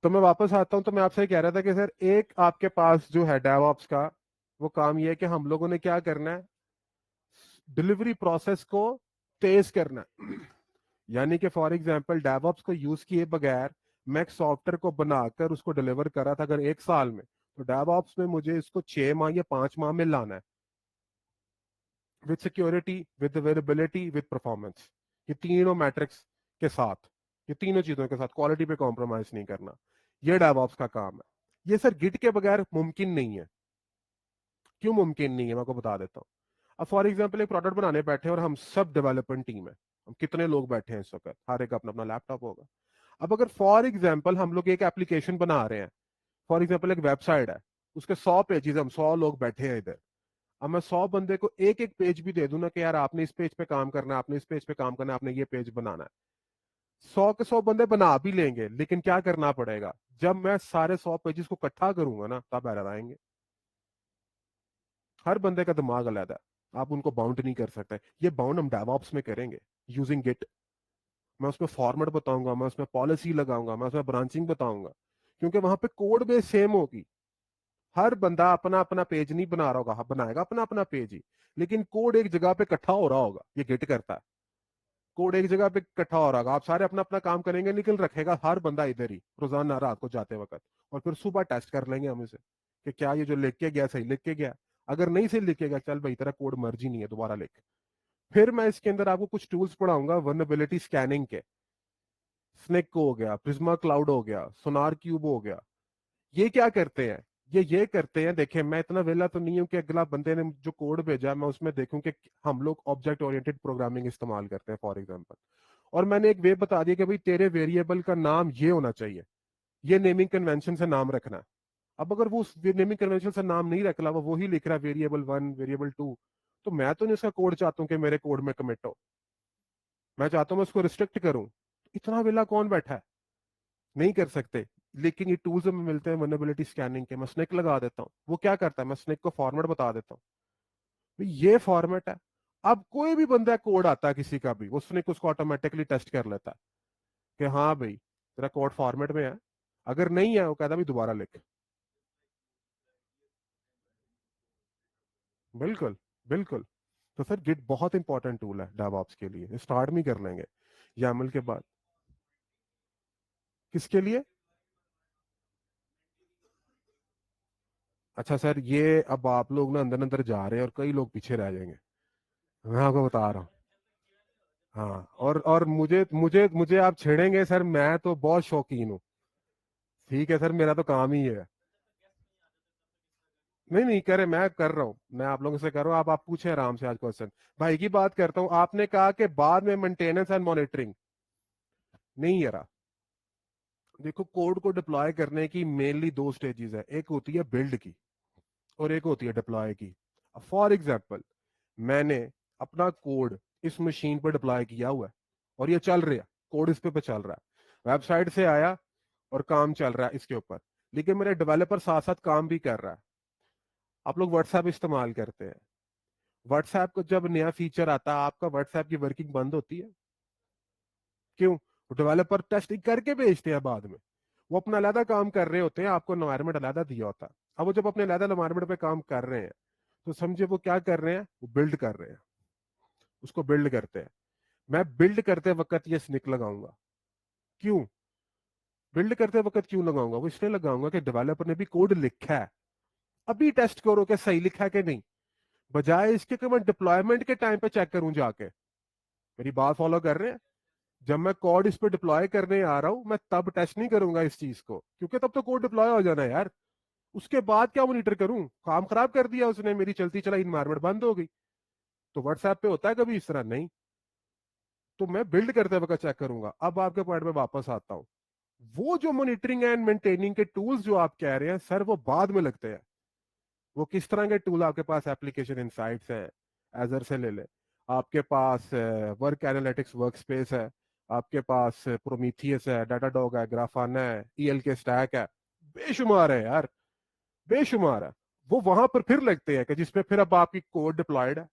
S1: तो मैं वापस आता हूं। तो मैं आपसे ये कह रहा था कि सर एक आपके पास जो है डेवऑप्स का, वो काम ये है कि हम लोगों ने क्या करना है, डिलीवरी प्रोसेस को तेज करना है। यानी कि फॉर एग्जांपल डेवऑप्स को यूज किए बगैर मैं एक सॉफ्टवेयर को बनाकर उसको डिलीवर करा था अगर 1 साल में, तो डेवऑप्स में मुझे इसको 6 माह या 5 माह में लाना है, with security, with availability, with performance. ये तीनों मैट्रिक्स के साथ, ये तीनों चीजों के साथ क्वालिटी पे कॉम्प्रोमाइज नहीं करना, ये डेवऑप्स का काम है। ये सर गिट के बगैर मुमकिन नहीं है। क्यों मुमकिन नहीं है, मैं आपको बता देता हूँ। अब फॉर एग्जाम्पल एक प्रोडक्ट बनाने बैठे हैं और हम सब डेवलपमेंट टीम है, हम कितने लोग बैठे हैं इस वक्त, हर एक अपना अपना लैपटॉप होगा। अब अगर फॉर एग्जाम्पल हम लोग एक एप्लीकेशन बना रहे हैं, फॉर एग्जाम्पल एक वेबसाइट है, उसके 100 पेजेस, हम 100 लोग बैठे हैं इधर। अब मैं 100 बंदे को एक एक पेज भी दे दूं ना कि यार आपने इस पेज पे काम करना है, आपने इस पेज पे काम करना है, आपने ये पेज बनाना है, 100 के 100 बंदे बना भी लेंगे, लेकिन क्या करना पड़ेगा, जब मैं सारे 100 पेजेस को इकट्ठा करूंगा ना तब एरर आएंगे। हर बंदे का दिमाग अलग है, आप उनको बाउंड नहीं कर सकते। ये बाउंड हम डेवऑप्स में करेंगे यूजिंग गिट। मैं उसमें फॉर्मेट बताऊंगा, मैं उसमें पॉलिसी लगाऊंगा, मैं उसमें ब्रांचिंग बताऊंगा, क्योंकि वहां पे कोड बेस सेम होगी। हर बंदा अपना अपना पेज नहीं बना रहा होगा, हाँ, बनाएगा अपना अपना पेज ही, लेकिन कोड एक जगह पे इकट्ठा हो रहा होगा, ये गिट करता है। कोड एक जगह पे इकट्ठा हो रहा होगा, आप सारे अपना अपना काम करेंगे, निकल रखेगा हर बंदा इधर ही रोजाना रात को जाते वक्त। और फिर सुबह टेस्ट कर लेंगे हम इसे कि क्या ये जो लिख के गया सही लिख के गया। अगर नहीं से लिखेगा चल भाई तेरा कोड मर्जी नहीं है दोबारा लिख। फिर मैं इसके अंदर आपको कुछ टूल्स पढ़ाऊंगा वर्नेबिलिटी स्कैनिंग के, स्नेक हो गया, प्रिज्मा क्लाउड हो गया, सोनार क्यूब हो गया। ये क्या करते हैं, ये करते हैं, देखिए मैं इतना वेला तो नहीं हूं कि अगला बंदे ने जो कोड भेजा है मैं उसमें देखूं कि हम लोग ऑब्जेक्ट ओरिएंटेड प्रोग्रामिंग इस्तेमाल करते हैं फॉर एग्जांपल, और मैंने एक वे बता दिया कि भाई तेरे वेरिएबल का नाम ये होना चाहिए, ये नेमिंग कन्वेंशन से नाम रखना है। अब अगर वो उस नेमिंग कन्वेंशन से नाम नहीं रख रहा, वो वही लिख रहा है वेरिएबल 1 वेरिएबल 2, तो मैं तो नहीं उसका कोड चाहता हूँ कि मेरे कोड में कमिट हो, मैं चाहता हूँ मैं उसको रिस्ट्रिक्ट करूं। इतना वेला कौन बैठा है, नहीं कर सकते। लेकिन ये टूल्स हमें मिलते हैं वल्नरेबिलिटी स्कैनिंग के, मैं स्नेक लगा देता हूँ, वो क्या करता है मैं स्नेक को फॉर्मेट बता देता हूँ, भाई ये फॉर्मेट है। अब कोई भी बंदा कोड आता है किसी का भी, वो स्नेक उसको ऑटोमेटिकली टेस्ट कर लेता है कि हाँ भाई तेरा कोड फॉर्मेट में है, अगर नहीं है वो कहता है भाई दोबारा लिख। बिल्कुल बिल्कुल। तो सर गिट बहुत इंपॉर्टेंट टूल है डेवऑप्स के लिए, स्टार्ट भी कर लेंगे यामल के बाद। किसके लिए? अच्छा सर ये अब आप लोग ना अंदर अंदर जा रहे हैं और कई लोग पीछे रह जाएंगे, मैं आपको बता रहा हूँ। हाँ और मुझे मुझे मुझे आप छेड़ेंगे सर, मैं तो बहुत शौकीन हूँ। ठीक है सर मेरा तो काम ही है। नहीं नहीं करे, मैं कर रहा हूँ, मैं आप लोगों से कर रहा हूँ, आप पूछे आराम से आज क्वेश्चन। भाई की बात करता हूँ, आपने कहा कि बाद में मेंटेनेंस एंड मॉनिटरिंग नहीं है रहा। देखो कोड को डिप्लॉय करने की मेनली दो स्टेजेस है, एक होती है बिल्ड की और एक होती है डिप्लॉय की। फॉर एग्जाम्पल मैंने अपना कोड इस मशीन पर डिप्लॉय किया हुआ है और ये चल रहा है, कोड इस पे चल रहा है, वेबसाइट से आया और काम चल रहा है इसके ऊपर, लेकिन मेरे डेवलपर साथ साथ काम भी कर रहा है। आप लोग व्हाट्सएप इस्तेमाल करते हैं, व्हाट्सएप को जब नया फीचर आता है आपका व्हाट्सएप की वर्किंग बंद होती है, क्यों? डेवलपर टेस्टिंग करके भेजते हैं बाद में, वो अपना अलहदा काम कर रहे होते हैं, आपको एनवायरमेंट अलहदा दिया होता है। अब वो जब अपने अलहदा एनवायरमेंट पे काम कर रहे हैं तो समझे वो क्या कर रहे हैं, वो बिल्ड कर रहे हैं, उसको बिल्ड करते हैं। मैं बिल्ड करते वक्त ये स्निक लगाऊंगा, क्यों? बिल्ड करते वक्त क्यों लगाऊंगा, वो इसलिए लगाऊंगा कि डेवलपर ने भी कोड लिखा है, अभी टेस्ट करो कि सही लिखा है कि नहीं, बजाय इसके कि मैं डिप्लॉयमेंट के टाइम पे चेक करूं जाके। मेरी बात फॉलो कर रहे हैं? जब मैं कोड इस पे डिप्लॉय करने आ रहा हूं मैं तब टेस्ट नहीं करूंगा इस चीज को, क्योंकि तब तो कोड डिप्लॉय हो जाना है यार। उसके बाद क्या मॉनिटर करूं, काम खराब कर दिया उसने, मेरी चलती चलाई इन्वायरमेंट बंद हो गई। तो व्हाट्सएप पे होता है कभी इस तरह नहीं, तो मैं बिल्ड करते वक्त चेक करूंगा। अब आपके पॉइंट पे वापस आता हूं, वो जो मॉनिटरिंग एंड मेंटेनिंग के टूल्स जो आप कह रहे हैं सर वो बाद में लगते हैं। वो किस तरह के टूल आपके पास, एप्लीकेशन इनसाइट्स है, एजर से ले ले, आपके पास वर्क एनालिटिक्स वर्क स्पेस है, आपके पास प्रोमीथियस है, डाटाडॉग है, ग्राफाना है, ईएल के स्टैक है, बेशुमार है यार, बेशुमार है। वो वहां पर फिर लगते हैं कि जिसमें फिर अब आपकी कोड डिप्लॉयड है,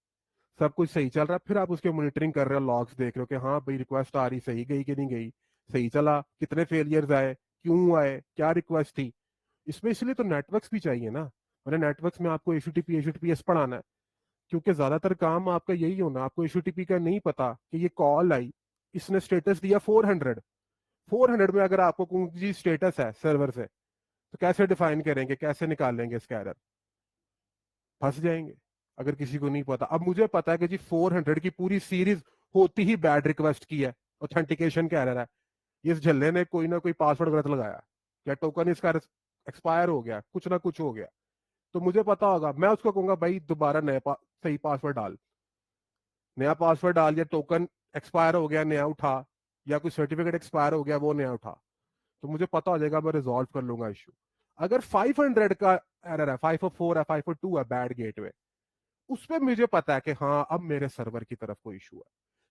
S1: सब कुछ सही चल रहा है, फिर आप उसके मॉनिटरिंग कर रहे हो, लॉग्स देख रहे हो कि हाँ भाई रिक्वेस्ट आ रही, सही गई कि नहीं गई, सही चला, कितने फेलियर्स आए, क्यों आए, क्या रिक्वेस्ट थी। इसमें इसलिए तो नेटवर्क्स भी चाहिए ना, मैंने नेटवर्क्स में आपको एच पढ़ाना है, क्योंकि ज्यादातर काम आपका यही होना, आपको एच का नहीं पता कि ये कॉल आई, इसने स्टेटस दिया 400, 400 में अगर आपको कोई चीज स्टेटस है सर्वर से, तो कैसे डिफाइन करेंगे, कैसे निकालेंगे इसका एरर, फंस जाएंगे। अगर किसी को नहीं पता, अब मुझे पता है कि जी 400 की पूरी सीरीज होती ही बैड रिक्वेस्ट की है, ऑथेंटिकेशन का एरर है, इस झल्ले ने कोई ना कोई पासवर्ड गलत लगाया, या टोकन इसका एक्सपायर हो गया, कुछ ना कुछ हो गया, तो मुझे पता होगा, मैं उसको कहूंगा भाई दोबारा सही पासवर्ड डाल, नया पासवर्ड डाल, या टोकन एक्सपायर हो गया नया उठा, या कोई सर्टिफिकेट एक्सपायर हो गया वो नया उठा, तो मुझे पता हो जाएगा, मैं रिजॉल्व कर लूंगा इशू। अगर 500 का एरर है, 504 है, 502 है बैड गेटवे, उसमें मुझे पता है कि हाँ अब मेरे सर्वर की तरफ कोई इशू है,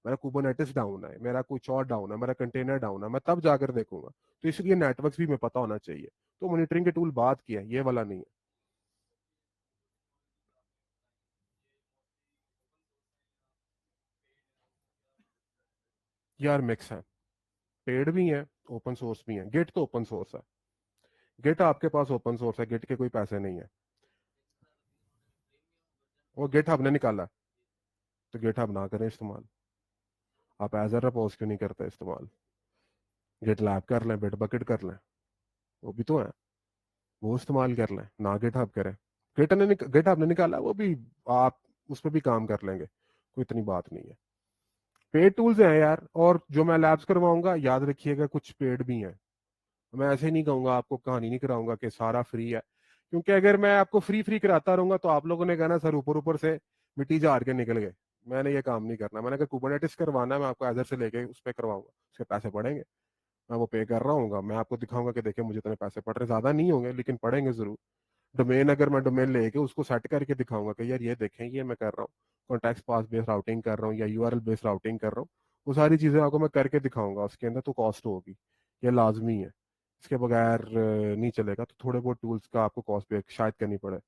S1: मेरा कुबरनेटिस डाउन है, मेरा कुछ और डाउन है, मेरा कंटेनर डाउन है, मैं तब जाकर देखूंगा। तो इसलिए नेटवर्क्स भी मैं पता होना चाहिए। तो मॉनिटरिंग के टूल बात किया, ये वाला नहीं है। यार मिक्स है, पेड भी है, ओपन सोर्स भी है, गिट तो ओपन सोर्स है, गिट आपके पास ओपन सोर्स है, गिट के कोई पैसे नहीं है, वो गिट हब ने निकाला है, तो गिट हब ना करें इस्तेमाल। आप एज रपोज क्यों नहीं करते इस्तेमाल? गिट लैब कर लें, बिट बकेट कर लें, वो भी तो है, वो इस्तेमाल कर लें, ना गिट हब करें। गिट आपने निकाला, वो भी आप उस पर भी काम कर लेंगे, कोई इतनी बात नहीं है। पेड टूल्स हैं यार, और जो मैं लैब्स करवाऊंगा याद रखिएगा कुछ पेड भी हैं। मैं ऐसे नहीं कहूंगा, आपको कहानी नहीं कराऊंगा कि सारा फ्री है, क्योंकि अगर मैं आपको फ्री फ्री कराता रहूंगा तो आप लोगों ने कहना सर ऊपर ऊपर से मिट्टी जार के निकल गए। मैंने ये काम नहीं करना। मैंने अगर कुबरनेटिस करवाना है, मैं आपको एजर से लेके उस पर करवाऊंगा, उसके पैसे पड़ेंगे, मैं वो पे कर रहा हूँ, मैं आपको दिखाऊंगा कि देखिए मुझे इतने पैसे पड़ रहे, ज्यादा नहीं होंगे लेकिन पड़ेंगे जरूर। डोमेन अगर मैं डोमेन लेके उसको सेट करके दिखाऊंगा कि यार ये देखें ये मैं कर रहा हूँ, कॉन्टेक्स्ट पास बेस्ड राउटिंग कर रहा हूँ या यूआरएल बेस्ड राउटिंग कर रहा हूँ, वो सारी चीजें आपको मैं करके दिखाऊंगा, उसके अंदर तो कॉस्ट होगी, ये लाजमी है। इसके बगैर नहीं चलेगा, तो थोड़े बहुत टूल्स का आपको कॉस्ट पे शायद करनी पड़े।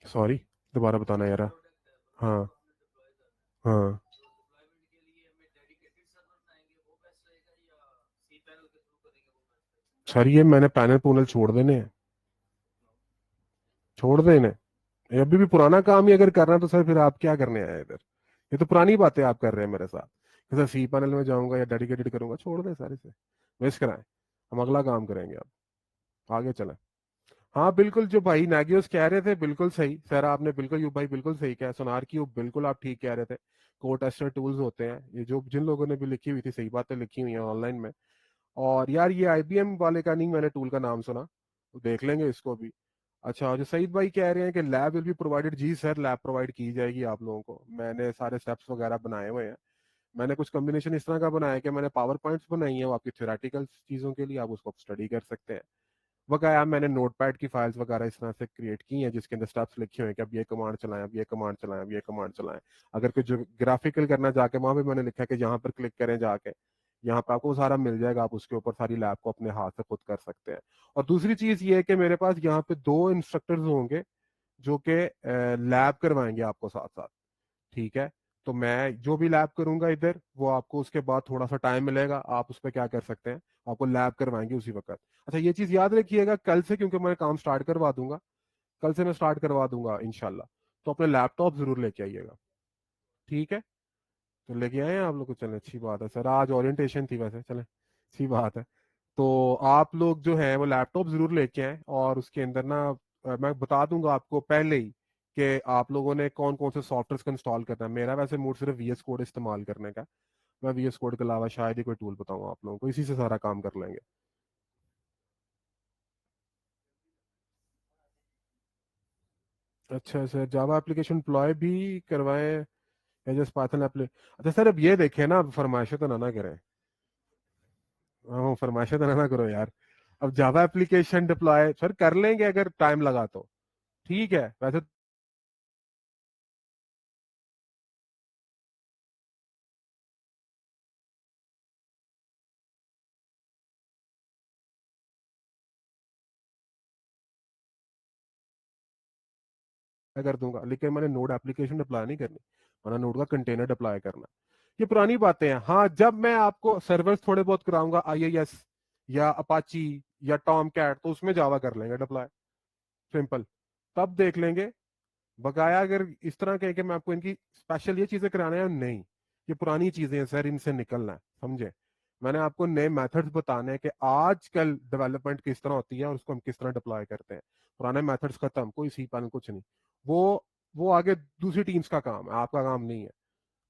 S1: सॉरी, दोबारा बताना यार। हाँ हाँ। सर ये मैंने पैनल पूनल छोड़ देने हैं, छोड़ देने। ये अभी भी पुराना काम ही अगर करना है तो सर फिर आप क्या करने आए इधर? ये तो पुरानी बातें आप कर रहे हैं मेरे साथ कि सर सी पैनल में जाऊंगा या डेडिकेटेड करूंगा। छोड़ दें सारे से, वेस्ट कराएं, हम अगला काम करेंगे, अब आगे चलें। हाँ बिल्कुल, जो भाई नागियोस कह रहे थे बिल्कुल सही सर, आपने बिल्कुल यू भाई बिल्कुल सही कहा, सोनार की बिल्कुल आप ठीक कह रहे थे। कोड टेस्टर टूल्स होते हैं ये, जो जिन लोगों ने भी लिखी हुई थी सही बातें लिखी हुई हैं ऑनलाइन में। और यार ये आईबीएम वाले का नहीं मैंने टूल का नाम सुना, तो देख लेंगे इसको भी। अच्छा, जो सईद भाई कह रहे हैं कि लैब विल बी प्रोवाइडेड, जी सर लैब प्रोवाइड की जाएगी आप लोगों को, मैंने सारे स्टेप्स वगैरह बनाए हुए हैं। मैंने कुछ कॉम्बिनेशन इस तरह का बनाया है कि मैंने पावर पॉइंट्स बनाई है, वो आपकी थ्योरेटिकल चीज़ों के लिए, आप उसको स्टडी कर सकते हैं। वगैरह मैंने नोटपैड की फाइल्स वगैरह इस तरह से क्रिएट की हैं जिसके अंदर स्टेप्स लिखे हुए हैं कि अब ये कमांड चलाएं, अब ये कमांड चलाएं, अब ये कमांड चलाएं। अगर कुछ ग्राफिकल करना जाके वहां पे मैंने लिखा है कि यहाँ पर क्लिक करें जाके, यहाँ पे आपको सारा मिल जाएगा, आप उसके ऊपर सारी लैब को अपने हाथ से खुद कर सकते हैं। और दूसरी चीज ये है कि मेरे पास यहाँ पे 2 इंस्ट्रक्टर्स होंगे जो कि लैब करवाएंगे आपको साथ साथ, ठीक है? तो मैं जो भी लैब करूंगा इधर, वो आपको उसके बाद थोड़ा सा टाइम मिलेगा, आप उस पर क्या कर सकते हैं, आपको लैब करवाएंगे उसी वक्त। अच्छा ये चीज याद रखिएगा कल से, क्योंकि मैं काम स्टार्ट करवा दूंगा, कल से मैं स्टार्ट करवा दूंगा इंशाल्लाह। तो अपने लैपटॉप जरूर लेके आइएगा, ठीक है? तो लेके आए हैं आप लोग को, चलें अच्छी बात है सर, आज ओरिएंटेशन थी वैसे, चलें अच्छी बात है। तो आप लोग जो है वो लैपटॉप जरूर लेके आए, और उसके अंदर ना मैं बता दूंगा आपको पहले ही कि आप लोगों ने कौन कौन से सॉफ्टवेयर को इंस्टॉल करना है। मेरा वैसे मूड सिर्फ वीएस कोड इस्तेमाल करने का, मैं वीएस कोड के अलावा शायद ही कोई टूल बताऊँ आप लोगों को, इसी से सारा काम कर लेंगे। अच्छा सर, जावा एप्लीकेशन डिप्लॉय भी करवाएं या जस्ट पाइथन एप्ली? अच्छा सर अब ये देखें ना, अब फरमाइशें तो ना करें। हाँ फरमाइशें तो ना करो यार। अब जावा एप्लीकेशन डिप्लॉय सर कर लेंगे अगर टाइम लगा तो, ठीक है वैसे मैं कर दूंगा, लेकिन मैंने नोड एप्लीकेशन डिप्लॉय नहीं करनी, मैंने नोड का कंटेनर डिप्लॉय करना। ये पुरानी बातें हैं। हाँ जब मैं आपको सर्वर्स थोड़े बहुत कराऊंगा आईआईएस या अपाची या टॉम कैट, तो उसमें जावा कर लेंगे डिप्लॉय, सिंपल, तब देख लेंगे। बकाया अगर इस तरह कहे कि मैं आपको इनकी स्पेशल ये चीजें कराना है, नहीं, ये पुरानी चीजें हैं सर, इनसे निकलना है, समझे? मैंने आपको नए मेथड्स बताने हैं कि आजकल डेवलपमेंट किस तरह होती है और उसको हम किस तरह डिप्लॉय करते हैं। पुराने मेथड्स खत्म, कोई सी पैनल कुछ नहीं, वो आगे दूसरी टीम्स का काम है, आपका काम नहीं है।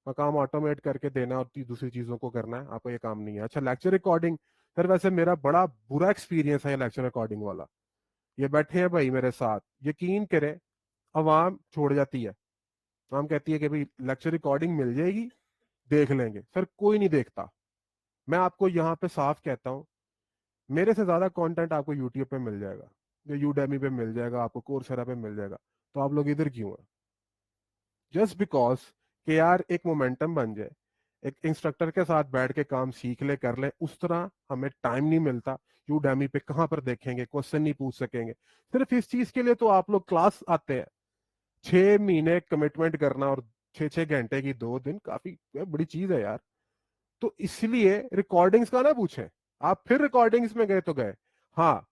S1: का काम ऑटोमेट करके देना और दूसरी चीजों को करना है, आपको ये काम नहीं है। अच्छा लेक्चर रिकॉर्डिंग, सर वैसे मेरा बड़ा बुरा एक्सपीरियंस है ये लेक्चर रिकॉर्डिंग वाला। ये बैठे हैं भाई मेरे साथ, यकीन करें, अवाम छोड़ जाती है, आवाम कहती है कि भाई लेक्चर रिकॉर्डिंग मिल जाएगी, देख लेंगे, सर कोई नहीं देखता। मैं आपको यहाँ पे साफ कहता हूँ, मेरे से ज्यादा कंटेंट आपको यूट्यूब पे मिल जाएगा, या यूडेमी पे मिल जाएगा, आपको कोर्सेरा पे मिल जाएगा। तो आप लोग इधर क्यों है? जस्ट बिकॉज कि यार एक मोमेंटम बन जाए, एक इंस्ट्रक्टर के साथ बैठ के काम सीख ले कर ले, उस तरह हमें टाइम नहीं मिलता। यूडेमी पे कहाँ पर देखेंगे, क्वेश्चन नहीं पूछ सकेंगे। सिर्फ इस चीज के लिए तो आप लोग क्लास आते हैं, 6 महीने कमिटमेंट करना और 6 6 घंटे की 2 दिन काफी बड़ी चीज है यार। तो इसलिए रिकॉर्डिंग्स का ना पूछें, आप फिर रिकॉर्डिंग्स में गए तो गए। हाँ,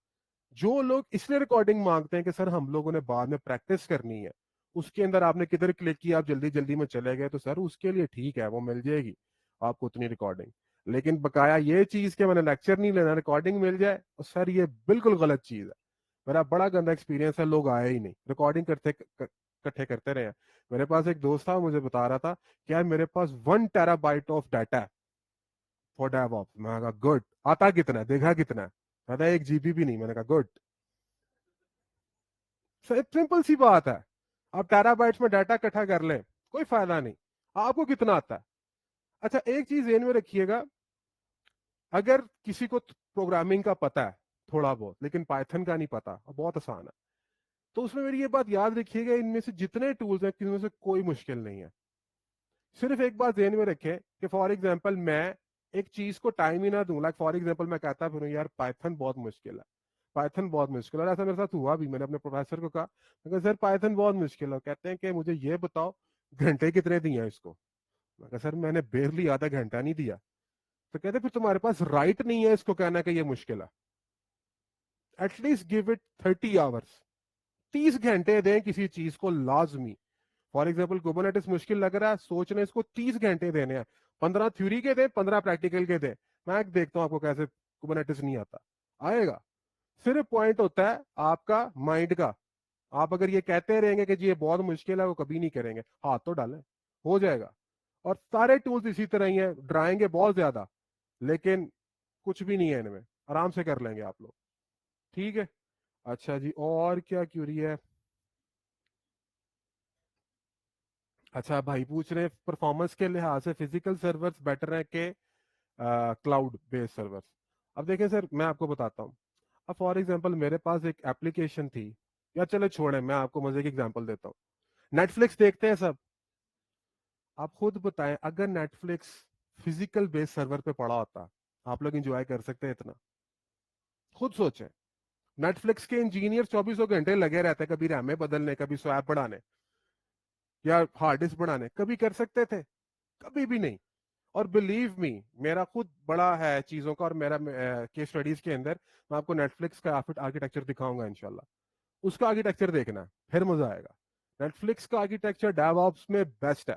S1: जो लोग इसलिए रिकॉर्डिंग मांगते हैं कि सर हम लोगों ने बाद में प्रैक्टिस करनी है, اس کے اندر آپ نے کدھر کلک کیا, آپ جلدی جلدی میں چلے گئے, تو سر اس کے لیے ٹھیک ہے, وہ مل جائے گی آپ کو اتنی ریکارڈنگ. لیکن بقایا یہ چیز کہ میں نے لیکچر نہیں لینا, ریکارڈنگ مل جائے, اور سر یہ بالکل غلط چیز ہے. میرا بڑا گندا ایکسپیرینس ہے, لوگ آئے ہی نہیں, ریکارڈنگ اکٹھے کرتے رہے ہیں. میرے پاس ایک دوست تھا, مجھے بتا رہا تھا کہ یار میرے پاس 1 ٹیرا بائٹ آف ڈیٹا ہے فور ڈیو آف. میں نے کہا گڈ. آتا کتنا ہے, دیکھا کتنا ہے, کہتا ہے 1 GB بھی نہیں. میں نے کہا گڈ. سمپل سی بات ہے, آپ ٹیرا بائٹس میں ڈیٹا اکٹھا کر لیں, کوئی فائدہ نہیں. آپ کو کتنا آتا ہے؟ اچھا ایک چیز ذہن میں رکھیے گا, اگر کسی کو پروگرامنگ کا پتا ہے تھوڑا بہت, لیکن پائتھن کا نہیں پتا, بہت آسان ہے, تو اس میں میری یہ بات یاد رکھیے گا, ان میں سے جتنے ٹولز ہیں ان میں سے کوئی مشکل نہیں ہے. صرف ایک بات ذہن میں رکھیں کہ فار ایگزامپل میں ایک چیز کو ٹائم ہی نہ دوں, لائک فار ایگزامپل میں کہتا پھروں یار پائتھن بہت مشکل ہے, پائتھن بہت مشکل ہے. اور ایسا میرے ساتھ ہوا بھی, میں نے اپنے پروفیسر کو کہا کہ سر پائتھن بہت مشکل ہے. کہتے ہیں کہ مجھے یہ بتاؤ گھنٹے کتنے دیے ہیں اس کو. میں کہا سر میں نے بیرلی آدھا گھنٹہ نہیں دیا. تو کہتے پھر تمہارے پاس رائٹ نہیں ہے اس کو کہنا کہ یہ مشکل ہے. At least give it 30 hours, 30 گھنٹے دیں کسی چیز کو لازمی. فار ایگزامپل کوبرنیٹس مشکل لگ رہا ہے, سوچ رہے ہیں اس کو 30 گھنٹے دینے ہیں, 15 تھیوری کے دیں, 15 پریکٹیکل کے دیں. میں دیکھتا ہوں آپ کو کیسے کوبرنیٹس نہیں آتا, آئے گا. صرف پوائنٹ ہوتا ہے آپ کا مائنڈ کا. آپ اگر یہ کہتے رہیں گے کہ جی یہ بہت مشکل ہے, وہ کبھی نہیں کریں گے. ہاتھ تو ڈالیں, ہو جائے گا. اور سارے ٹولز اسی طرح ہی ہیں, ڈرائیں گے بہت زیادہ, لیکن کچھ بھی نہیں ہے ان میں, آرام سے کر لیں گے آپ لوگ. ٹھیک ہے, اچھا جی, اور کیا کیوری ہے؟ اچھا بھائی پوچھ رہے پرفارمنس کے لحاظ سے فزیکل سرورز بیٹر ہیں کہ کلاؤڈ بیس سرورز. اب دیکھیں سر میں آپ کو بتاتا ہوں. اب فار ایگزامپل میرے پاس ایک ایپلیکیشن تھی, یا چلے چھوڑیں, میں آپ کو مزے کی ایگزامپل دیتا ہوں. نیٹ فلکس دیکھتے ہیں سب, آپ خود بتائیں اگر نیٹ فلکس فزیکل بیس سرور پہ پڑا ہوتا, آپ لوگ انجوائے کر سکتے ہیں اتنا؟ خود سوچیں. نیٹ فلکس کے انجینئر 24 گھنٹے لگے رہتے, کبھی رامیں بدلنے, کبھی سویپ بڑھانے, یا ہارڈ ڈسک بڑھانے. کبھی کر سکتے تھے؟ کبھی بھی نہیں. اور بلیو می, میرا خود بڑا ہے چیزوں کا, اور میرا کیس اسٹڈیز کے اندر میں آپ کو نیٹ فلکس کا آرکیٹیکچر دکھاؤں گا انشاءاللہ. اس کا آرکیٹیکچر دیکھنا ہے, پھر مزہ آئے گا. نیٹ فلکس کا آرکیٹیکچر ڈیو آپس میں بیسٹ ہے,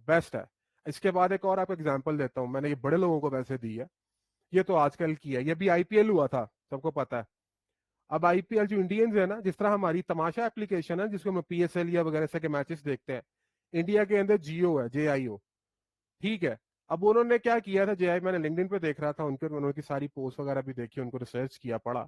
S1: بیسٹ ہے. اس کے بعد ایک اور آپ ایگزامپل دیتا ہوں, میں نے یہ بڑے لوگوں کو ویسے دی ہے, یہ تو آج کل کی ہے, یہ بھی آئی پی ایل ہوا تھا, سب کو پتا ہے. اب آئی پی ایل جو انڈینز ہے نا, جس طرح ہماری تماشا ایپلیکیشن ہے جس کو ہم پی ایس ایل یا وغیرہ سے کے میچز دیکھتے ہیں, انڈیا کے اندر جیو ہے, JIO. ٹھیک ہے, اب انہوں نے کیا کیا تھا, میں نے لنکڈ ان پہ دیکھ رہا تھا ان کے, انہوں کی ساری پوسٹ وغیرہ بھی دیکھی, ان کو ریسرچ کیا, پڑھا.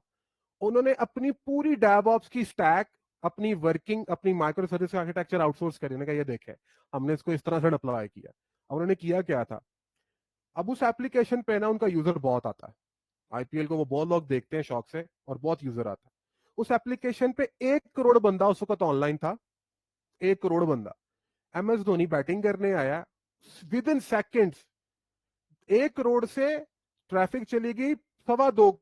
S1: انہوں نے اپنی پوری ڈیو آپس کی اسٹیک, اپنی ورکنگ, اپنی مائکرو سروس کا آرکیٹیکچر آؤٹ سورس کرنے کا, یہ دیکھے ہم نے اس کو اس طرح سے اپلائی کیا. اب انہوں نے کیا تھا, اب اس ایپلیکیشن پہ نا ان کا یوزر بہت آتا ہے, آئی پی ایل کو وہ بہت لوگ دیکھتے ہیں شوق سے, اور بہت یوزر آتا ہے. اس ایپلیکیشن پہ 1 کروڑ بندہ اس وقت آن لائن تھا, 1 کروڑ بندہ. ایم ایس دھونی بیٹنگ کرنے آیا, ود ان سیکنڈز 1 کروڑ سے ٹریفک چلی گئی 2.25